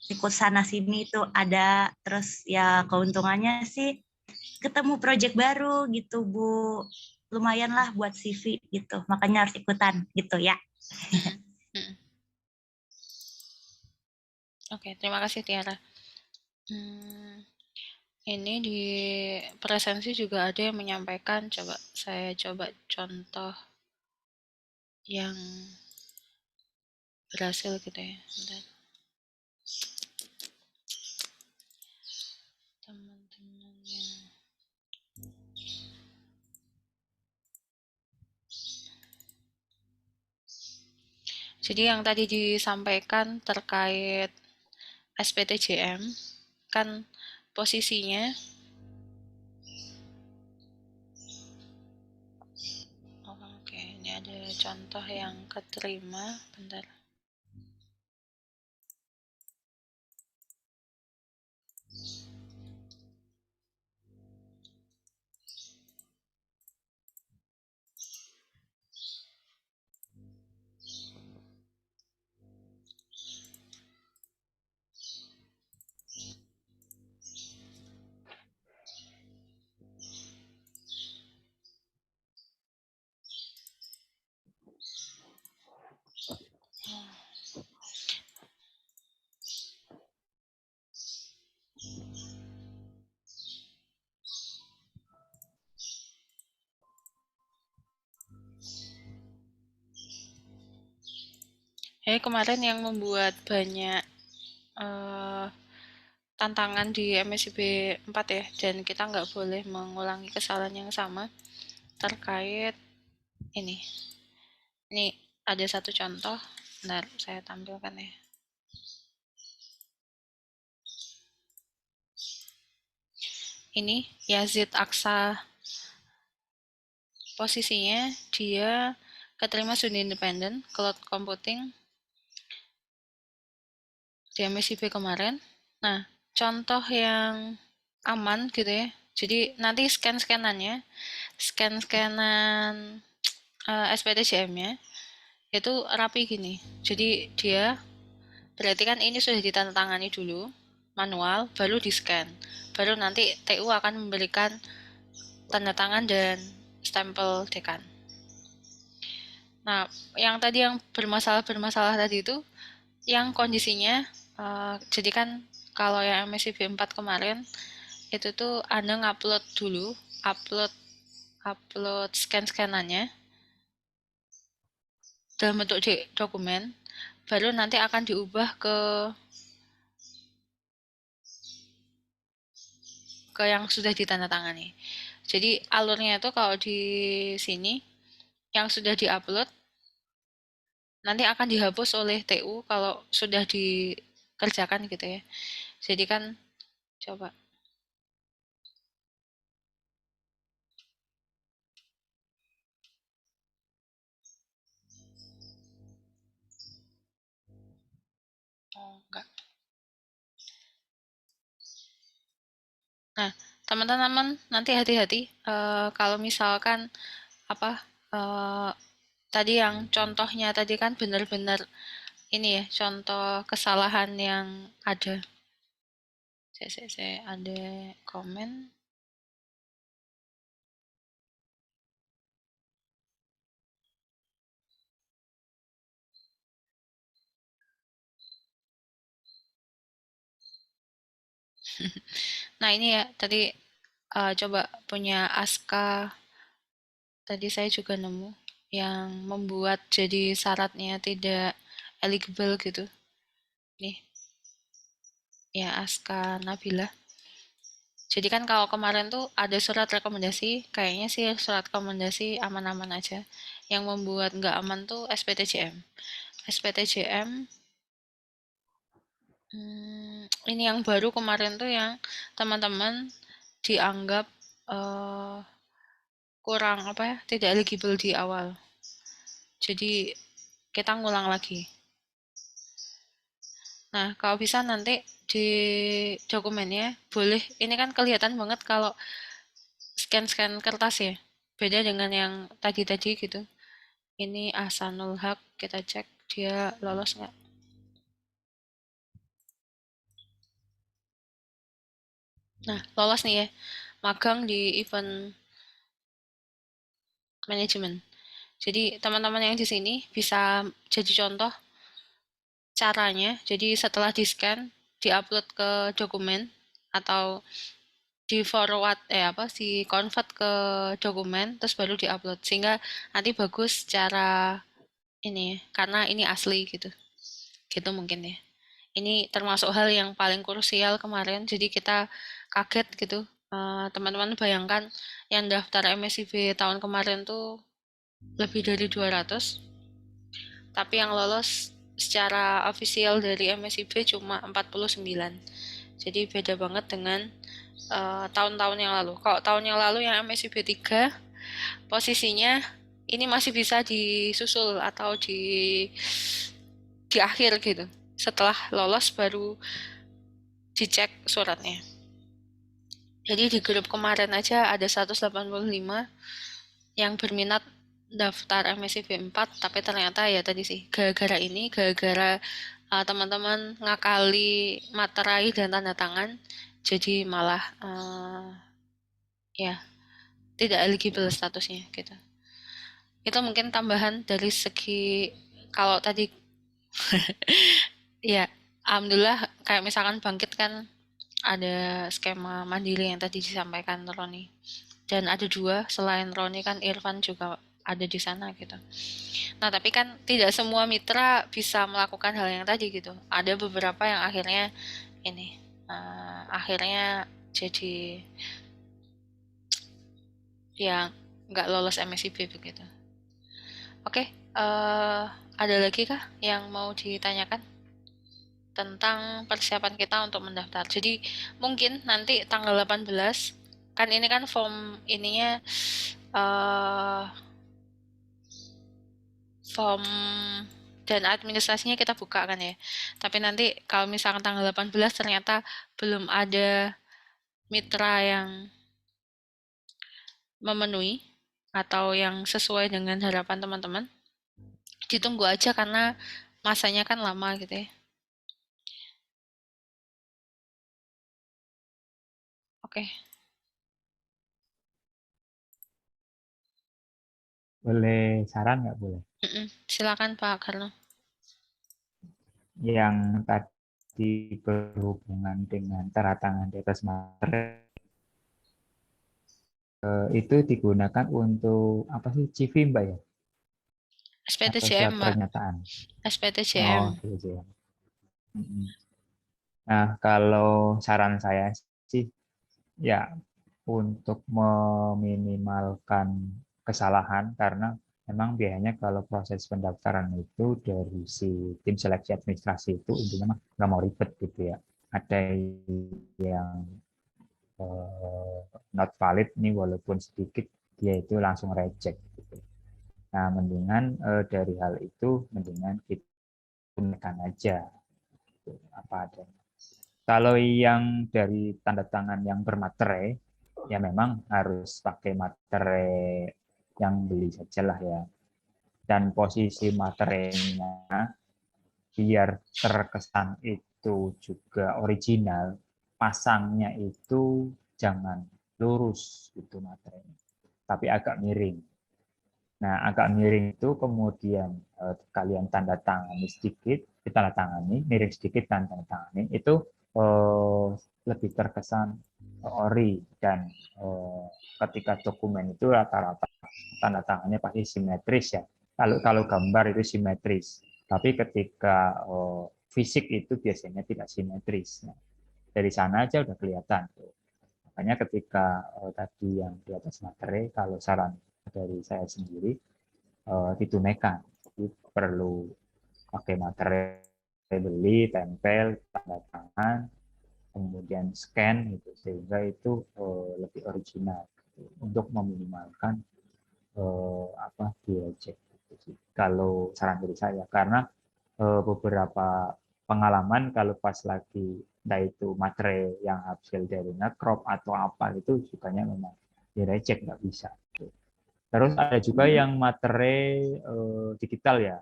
Ikut sana sini itu ada, terus ya keuntungannya sih ketemu project baru gitu Bu. Lumayan lah buat CV gitu. Makanya harus ikutan gitu ya. Oke, terima kasih Tiara. Ini di presensi juga ada yang menyampaikan, saya coba contoh yang berhasil gitu ya. Bentar. Teman-teman yang jadi yang tadi disampaikan terkait SPTJM kan posisinya oke, ini ada contoh yang keterima, bentar. Kemarin yang membuat banyak tantangan di MSIB 4 ya, dan kita nggak boleh mengulangi kesalahan yang sama terkait ini. Ini ada satu contoh, bentar saya tampilkan ya. Ini Yazid Aksa, posisinya dia keterima studi independen cloud computing di MSIB kemarin. Nah, contoh yang aman gitu ya. Jadi nanti scan-scanan SPTJM-nya itu rapi gini. Jadi dia berarti kan ini sudah ditandatangani dulu manual, baru di-scan. Baru nanti TU akan memberikan tanda tangan dan stempel dekan. Nah, yang tadi yang bermasalah tadi itu yang kondisinya jadi kan kalau yang MSIB 4 kemarin itu tuh Anda ngupload dulu, upload scan-scanannya dalam bentuk dokumen, baru nanti akan diubah ke yang sudah ditandatangani. Jadi alurnya itu kalau di sini yang sudah diupload nanti akan dihapus oleh TU kalau sudah dikerjakan gitu ya. Jadi kan coba. Oh, enggak. Nah, teman-teman nanti hati-hati kalau misalkan apa tadi yang contohnya tadi kan benar-benar ini ya contoh kesalahan yang ada. Saya ada komen. Nah ini ya tadi coba punya Aska tadi saya juga nemu yang membuat jadi syaratnya tidak eligible gitu. Nih ya Aska Nabila. Jadi kan kalau kemarin tuh ada surat rekomendasi, kayaknya sih surat rekomendasi aman-aman aja. Yang membuat nggak aman tuh SPTJM. SPTJM ini yang baru kemarin tuh yang teman-teman dianggap kurang apa ya, tidak eligible di awal. Jadi kita ngulang lagi. Nah, kalau bisa nanti di dokumennya boleh, ini kan kelihatan banget kalau scan-scan kertas ya. Beda dengan yang tadi-tadi gitu. Ini Ahsanul Haq, kita cek dia lolos nggak. Nah, lolos nih ya, magang di event manajemen. Jadi teman-teman yang di sini bisa jadi contoh caranya. Jadi setelah di-scan, di-upload ke dokumen atau di forward di convert ke dokumen terus baru di-upload sehingga nanti bagus secara ini karena ini asli gitu. Gitu mungkin ya. Ini termasuk hal yang paling krusial kemarin jadi kita kaget gitu. Teman-teman bayangkan yang daftar MSIB tahun kemarin tuh lebih dari 200 tapi yang lolos secara official dari MSIB cuma 49. Jadi beda banget dengan tahun-tahun yang lalu. Kalau tahun yang lalu yang MSIB 3 posisinya ini masih bisa disusul atau di akhir gitu. Setelah lolos baru dicek suratnya. Jadi di grup kemarin aja ada 185 yang berminat daftar MSIB 4 tapi ternyata ya tadi sih gara-gara teman-teman ngakali materai dan tanda tangan jadi malah ya tidak eligible statusnya gitu. Itu mungkin tambahan dari segi kalau tadi ya alhamdulillah kayak misalkan bangkit kan ada skema mandiri yang tadi disampaikan Roni dan ada 2 selain Roni kan Irfan juga ada di sana gitu. Nah tapi kan tidak semua mitra bisa melakukan hal yang tadi gitu. Ada beberapa yang akhirnya ini akhirnya jadi yang nggak lolos MSIB begitu. Oke, ada lagi kah yang mau ditanyakan tentang persiapan kita untuk mendaftar? Jadi mungkin nanti tanggal 18 kan ini kan form ininya form dan administrasinya kita buka kan ya. Tapi nanti kalau misalkan tanggal 18 ternyata belum ada mitra yang memenuhi atau yang sesuai dengan harapan teman-teman, ditunggu aja karena masanya kan lama gitu ya. Oke. Boleh saran nggak boleh? Silakan Pak Karno. Yang tadi berhubungan dengan tanda tangan di atas materai itu digunakan untuk apa sih CV Mbak ya? Atau SPTJM surat Mbak. pernyataan? SPTJM. Oh, gitu ya. Nah, kalau saran saya sih ya untuk meminimalkan kesalahan karena memang biasanya kalau proses pendaftaran itu dari si tim seleksi administrasi itu intinya mah nggak mau ribet gitu ya. Ada yang not valid nih walaupun sedikit dia itu langsung reject gitu. Nah, mendingan dari hal itu mendingan kita gunakan aja gitu, apa adanya. Kalau yang dari tanda tangan yang bermaterai, ya memang harus pakai materai yang beli saja lah ya. Dan posisi materainya biar terkesan itu juga original, pasangnya itu jangan lurus gitu materainya, tapi agak miring. Nah, agak miring itu kemudian kalian tanda tangani sedikit, tanda tangani, miring sedikit dan tanda tangani, itu lebih terkesan ori dan ketika dokumen itu rata-rata tanda tangannya pasti simetris ya. Kalau gambar itu simetris, tapi ketika fisik itu biasanya tidak simetris. Nah, dari sana aja udah kelihatan tuh. Makanya ketika tadi yang di atas materai, kalau saran dari saya sendiri ditunaikan. Jadi perlu pakai materai beli, tempel, tanda tangan, kemudian scan gitu sehingga itu lebih original gitu, untuk meminimalkan di reject gitu. Kalau saran dari saya karena beberapa pengalaman kalau pas lagi entah itu materai yang hasil dari crop atau apa itu sukanya memang di reject nggak bisa. Gitu. Terus ada juga yang materi digital ya,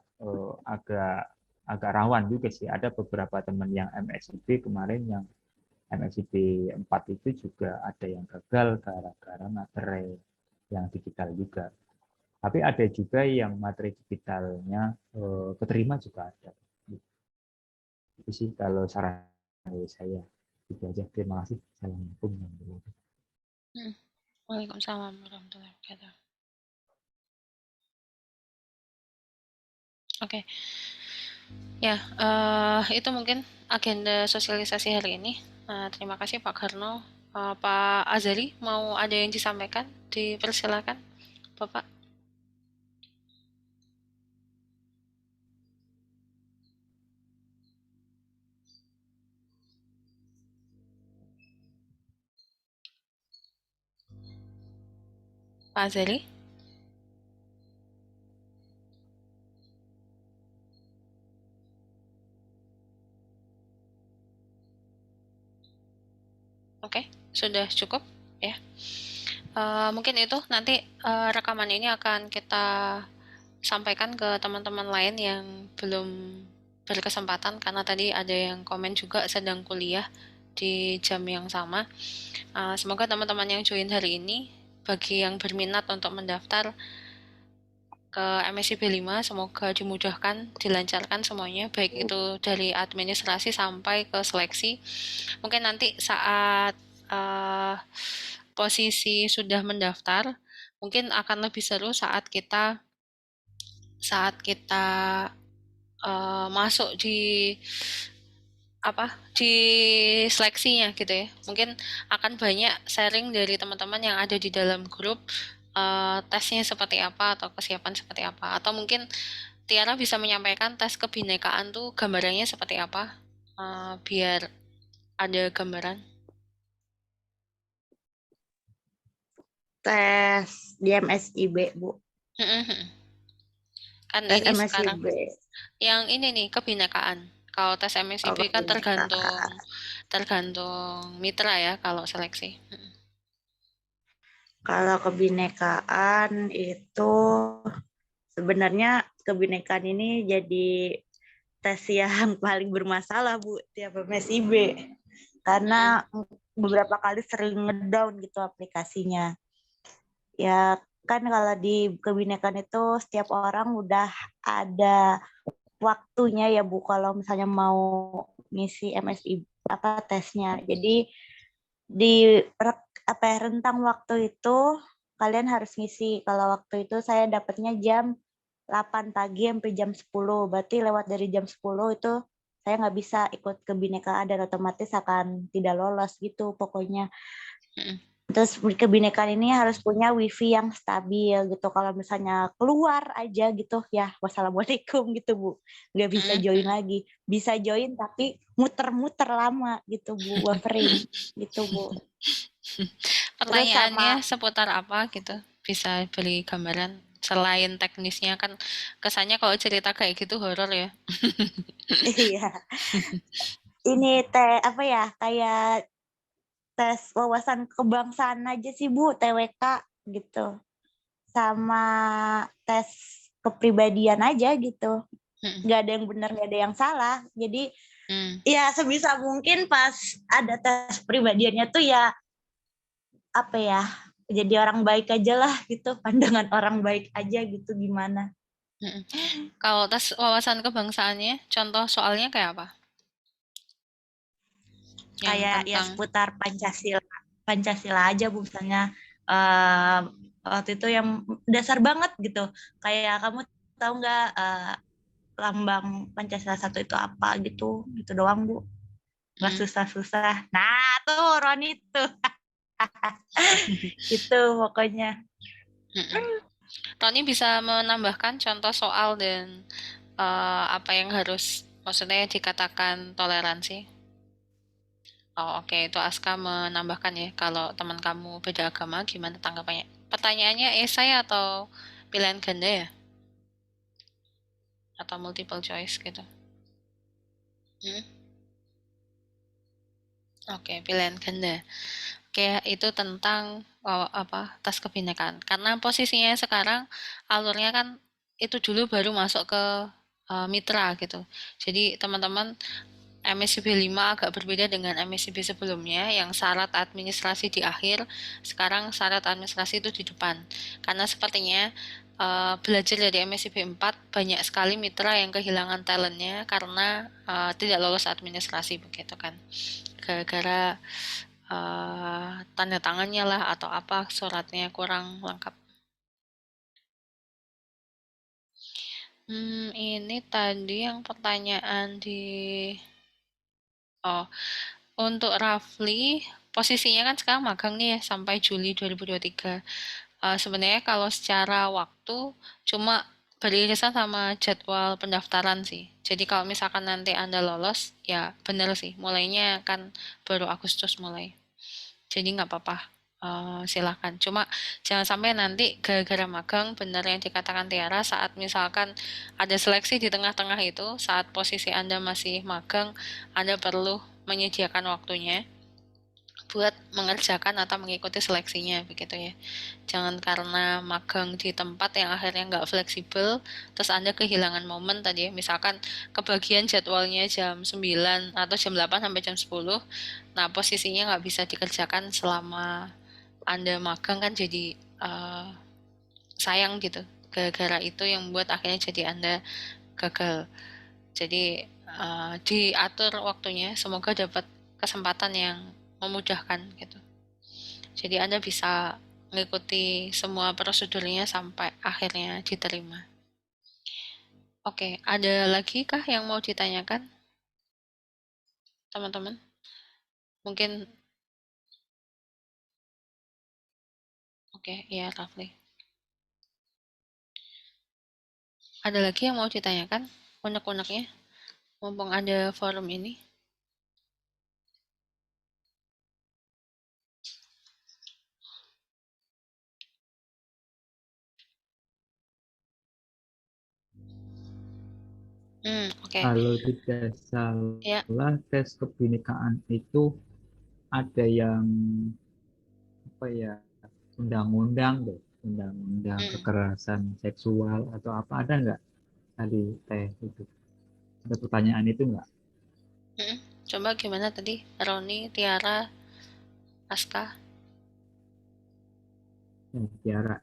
agak rawan juga sih. Ada beberapa teman yang MSIB kemarin yang MSIB 4 itu juga ada yang gagal gara-gara materi yang digital juga. Tapi ada juga yang materi digitalnya keterima juga ada. Itu sih kalau saran dari saya. Itu aja. Terima kasih. Assalamualaikum warahmatullahi wabarakatuh. Waalaikumsalam warahmatullahi wabarakatuh. Oke. Ya, itu mungkin agenda sosialisasi hari ini. Terima kasih Pak Karno. Pak Azali, mau ada yang disampaikan? Dipersilakan, Bapak. Pak Azali? Oke, sudah cukup ya. Mungkin itu nanti rekaman ini akan kita sampaikan ke teman-teman lain yang belum berkesempatan karena tadi ada yang komen juga sedang kuliah di jam yang sama. Semoga teman-teman yang join hari ini, bagi yang berminat untuk mendaftar ke MSIB 5, semoga dimudahkan, dilancarkan semuanya, baik itu dari administrasi sampai ke seleksi. Mungkin nanti saat posisi sudah mendaftar, mungkin akan lebih seru saat kita masuk di seleksinya gitu ya. Mungkin akan banyak sharing dari teman-teman yang ada di dalam grup, tesnya seperti apa atau kesiapan seperti apa, atau mungkin Tiara bisa menyampaikan tes kebinekaan tuh gambarannya seperti apa, biar ada gambaran. Tes di MSIB, Bu. Kan Tes ini sekarang MSIB. yang ini nih kebinekaan. Kalau tes MSIB kan kebinekaan. tergantung mitra ya kalau seleksi. Kalau kebinekaan itu sebenarnya kebinekaan ini jadi tes yang paling bermasalah, Bu, tiap MSIB. Karena beberapa kali sering ngedown gitu aplikasinya. Ya kan kalau di kebinekaan itu setiap orang udah ada waktunya ya, Bu, kalau misalnya mau ngisi MSI tesnya. Jadi di rentang waktu itu kalian harus ngisi. Kalau waktu itu saya dapatnya jam 8 pagi sampai jam 10. Berarti lewat dari jam 10 itu saya nggak bisa ikut kebinekaan dan otomatis akan tidak lolos gitu pokoknya. Terus kebinekaan ini harus punya wifi yang stabil gitu. Kalau misalnya keluar aja gitu ya wassalamualaikum gitu, Bu. Nggak bisa join lagi. Bisa join tapi muter-muter lama gitu, Bu. Buffering gitu, Bu. Pertanyaannya seputar apa gitu? Bisa beri gambaran selain teknisnya, kan kesannya kalau cerita kayak gitu horor ya. Iya. Ini kayak tes wawasan kebangsaan aja sih, Bu, TWK gitu. Sama tes kepribadian aja gitu. Nggak ada yang benar, nggak ada yang salah. Jadi ya sebisa mungkin pas ada tes pribadiannya tuh ya jadi orang baik aja lah gitu. Pandangan orang baik aja gitu gimana. Kalau tes wawasan kebangsaannya, contoh soalnya kayak apa? Kayak ya seputar Pancasila aja, Bu, misalnya waktu itu yang dasar banget gitu. Kayak kamu tahu nggak lambang Pancasila 1 itu apa gitu. Gitu doang, Bu. Nggak susah-susah. Nah, tuh Roni tuh. Itu pokoknya. Roni bisa menambahkan contoh soal dan apa yang harus maksudnya dikatakan toleransi? Oh, oke. Itu Aska menambahkan ya, kalau teman kamu beda agama, gimana tanggapannya? Pertanyaannya esai atau pilihan ganda ya? Atau multiple choice gitu? Oke, pilihan ganda. Oke, itu tentang tes kebinekaan. Karena posisinya sekarang alurnya kan itu dulu baru masuk ke mitra gitu. Jadi teman-teman MSIB 5 agak berbeda dengan MSIB sebelumnya yang syarat administrasi di akhir, sekarang syarat administrasi itu di depan. Karena sepertinya belajar dari MSIB 4 banyak sekali mitra yang kehilangan talentnya karena tidak lolos administrasi begitu kan. Gara-gara tanda tangannya lah atau apa suratnya kurang lengkap. Ini tadi yang pertanyaan di untuk Rafli, posisinya kan sekarang magang nih ya, sampai Juli 2023. Sebenarnya kalau secara waktu cuma beririsan sama jadwal pendaftaran sih. Jadi kalau misalkan nanti Anda lolos, ya bener sih, mulainya kan baru Agustus mulai. Jadi nggak apa-apa, silakan. Cuma jangan sampai nanti gara-gara magang, bener yang dikatakan Tiara, saat misalkan ada seleksi di tengah-tengah itu, saat posisi Anda masih magang, Anda perlu menyediakan waktunya buat mengerjakan atau mengikuti seleksinya begitu ya. Jangan karena magang di tempat yang akhirnya nggak fleksibel, terus Anda kehilangan momen tadi ya, misalkan kebagian jadwalnya jam 9 atau jam 8 sampai jam 10, nah posisinya nggak bisa dikerjakan selama Anda magang kan jadi sayang gitu. Gara-gara itu yang membuat akhirnya jadi Anda gagal. Jadi diatur waktunya, semoga dapat kesempatan yang memudahkan gitu. Jadi Anda bisa mengikuti semua prosedurnya sampai akhirnya diterima. Oke, ada lagi kah yang mau ditanyakan? Teman-teman? Mungkin, oke, ya Rafli. Ada lagi yang mau ditanyakan? Unek-uneknya? Mumpung ada forum ini. Oke. Kalau tidak Ya, salah, tes kebinekaan itu ada yang apa ya, undang-undang deh, undang-undang kekerasan seksual atau apa, ada nggak tadi teh itu? Ada pertanyaan itu nggak? coba gimana tadi? Roni, Tiara, Aska. Tiara.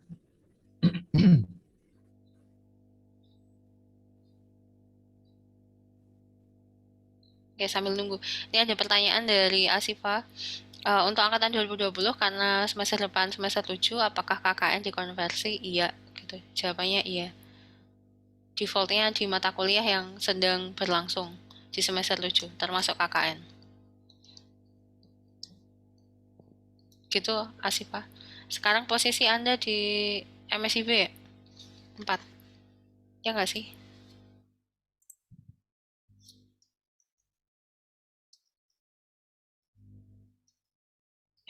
Oke, sambil nunggu. Ini ada pertanyaan dari Asifa. Untuk angkatan 2020 karena semester depan semester 7, apakah KKN dikonversi? Iya, gitu. Jawabannya iya. Defaultnya di mata kuliah yang sedang berlangsung di semester 7, termasuk KKN. Gitu, Asifa. Sekarang posisi Anda di MSIB ya? 4. Ya nggak sih?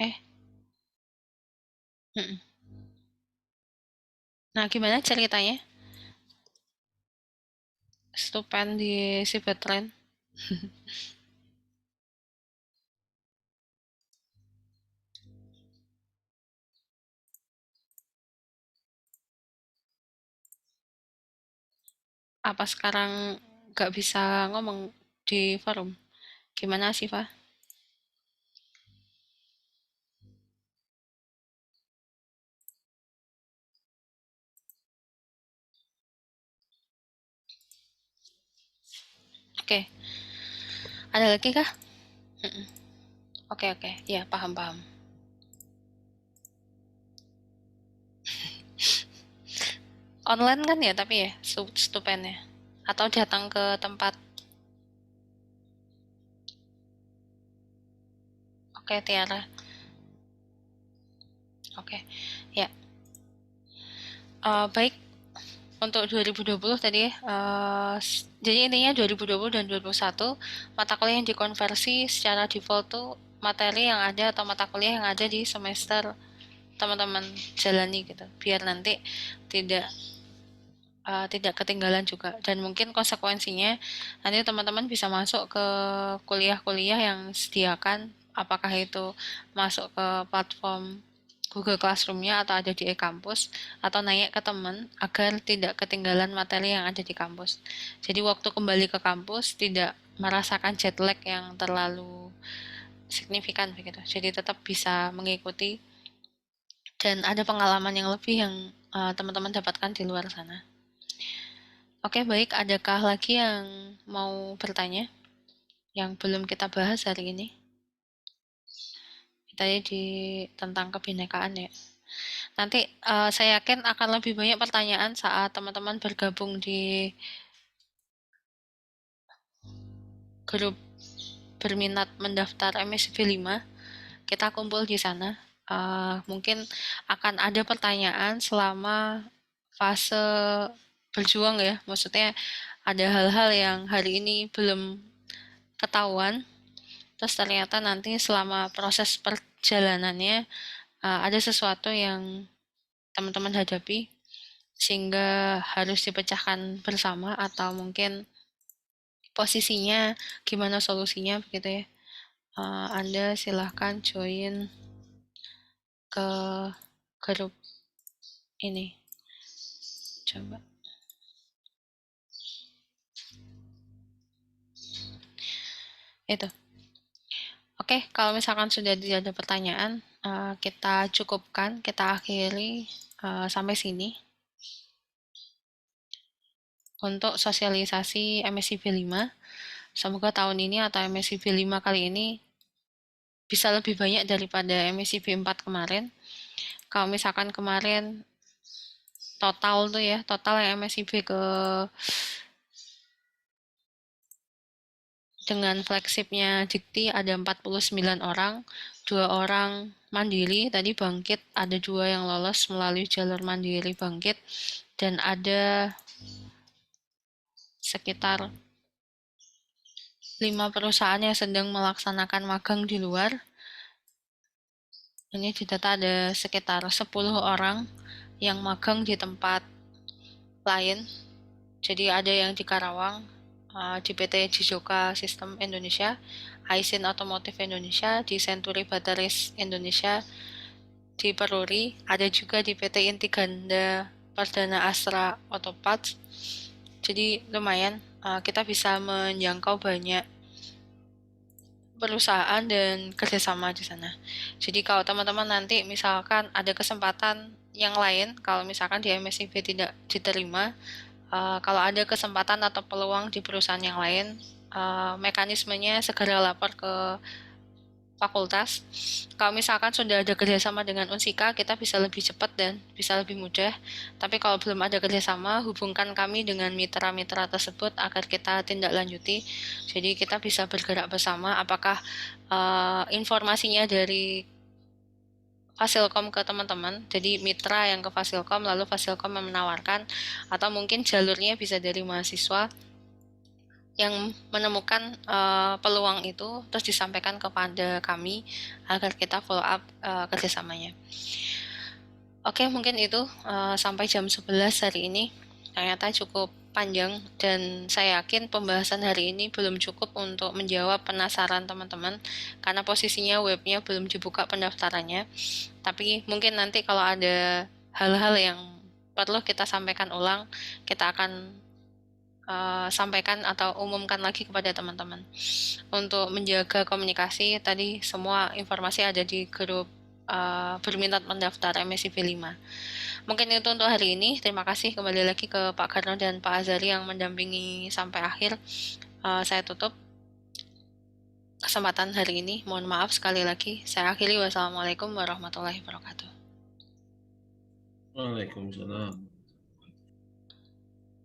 Eh, mm-mm. Nah, gimana ceritanya? Stupen di Cybertrend? Apa sekarang nggak bisa ngomong di forum? Gimana sih, Pak? Oke, ada lagi kah? Oke, oke. Ya, paham-paham. Online kan ya, tapi ya, stupennya. Atau datang ke tempat. Oke, Tiara. Oke, ya. Baik, untuk 2020 tadi ya, jadi intinya 2020 dan 2021 mata kuliah yang dikonversi secara default tuh materi yang ada atau mata kuliah yang ada di semester teman-teman jalani gitu, biar nanti tidak tidak ketinggalan juga, dan mungkin konsekuensinya nanti teman-teman bisa masuk ke kuliah-kuliah yang sediakan, apakah itu masuk ke platform Google Classroom-nya atau ada di e-kampus, atau nanya ke teman agar tidak ketinggalan materi yang ada di kampus. Jadi waktu kembali ke kampus tidak merasakan jet lag yang terlalu signifikan begitu. Jadi tetap bisa mengikuti dan ada pengalaman yang lebih yang teman-teman dapatkan di luar sana. Oke, baik. Adakah lagi yang mau bertanya yang belum kita bahas hari ini? Tadi tentang kebinekaan ya. Nanti saya yakin akan lebih banyak pertanyaan saat teman-teman bergabung di grup berminat mendaftar MSIP 5. Kita kumpul di sana. Mungkin akan ada pertanyaan selama fase berjuang ya. Maksudnya ada hal-hal yang hari ini belum ketahuan. Terus ternyata nanti selama proses perjalanannya ada sesuatu yang teman-teman hadapi sehingga harus dipecahkan bersama atau mungkin posisinya gimana solusinya begitu ya. Anda silahkan join ke grup ini. Coba. Itu. Oke, kalau misalkan sudah tidak ada pertanyaan, kita cukupkan, kita akhiri sampai sini. Untuk sosialisasi MSIP 5, semoga tahun ini atau MSIP 5 kali ini bisa lebih banyak daripada MSIP 4 kemarin. Kalau misalkan kemarin total tuh ya, total yang MSIP dengan flagshipnya Dikti ada 49 orang, 2 orang mandiri, tadi bangkit, ada 2 yang lolos melalui jalur mandiri bangkit, dan ada sekitar 5 perusahaan yang sedang melaksanakan magang di luar. Ini di data ada sekitar 10 orang yang magang di tempat lain. Jadi ada yang di Karawang, di PT Jijoka System Indonesia, Aisin Automotive Indonesia, di Century Batteries Indonesia, di Peruri, ada juga di PT Intiganda Perdana Astra Auto Parts. Jadi lumayan, kita bisa menjangkau banyak perusahaan dan kerjasama di sana. Jadi kalau teman-teman nanti misalkan ada kesempatan yang lain, kalau misalkan di MSIP tidak diterima, kalau ada kesempatan atau peluang di perusahaan yang lain, mekanismenya segera lapor ke fakultas. Kalau misalkan sudah ada kerjasama dengan Unsika, kita bisa lebih cepat dan bisa lebih mudah. Tapi kalau belum ada kerjasama, hubungkan kami dengan mitra-mitra tersebut agar kita tindak lanjuti. Jadi kita bisa bergerak bersama. Apakah informasinya dari Fasilkom ke teman-teman, jadi mitra yang ke Fasilkom, lalu Fasilkom yang menawarkan, atau mungkin jalurnya bisa dari mahasiswa yang menemukan peluang itu terus disampaikan kepada kami agar kita follow up kerjasamanya. Oke, mungkin itu sampai jam 11 hari ini. Ternyata cukup panjang dan saya yakin pembahasan hari ini belum cukup untuk menjawab penasaran teman-teman karena posisinya webnya belum dibuka pendaftarannya. Tapi mungkin nanti kalau ada hal-hal yang perlu kita sampaikan ulang, kita akan sampaikan atau umumkan lagi kepada teman-teman. Untuk menjaga komunikasi, tadi semua informasi ada di grup berminat mendaftar MSIP 5. Mungkin itu untuk hari ini. Terima kasih kembali lagi ke Pak Karno dan Pak Azari yang mendampingi sampai akhir. Saya tutup kesempatan hari ini. Mohon maaf sekali lagi. Saya akhiri. Wassalamualaikum warahmatullahi wabarakatuh. Waalaikumsalam.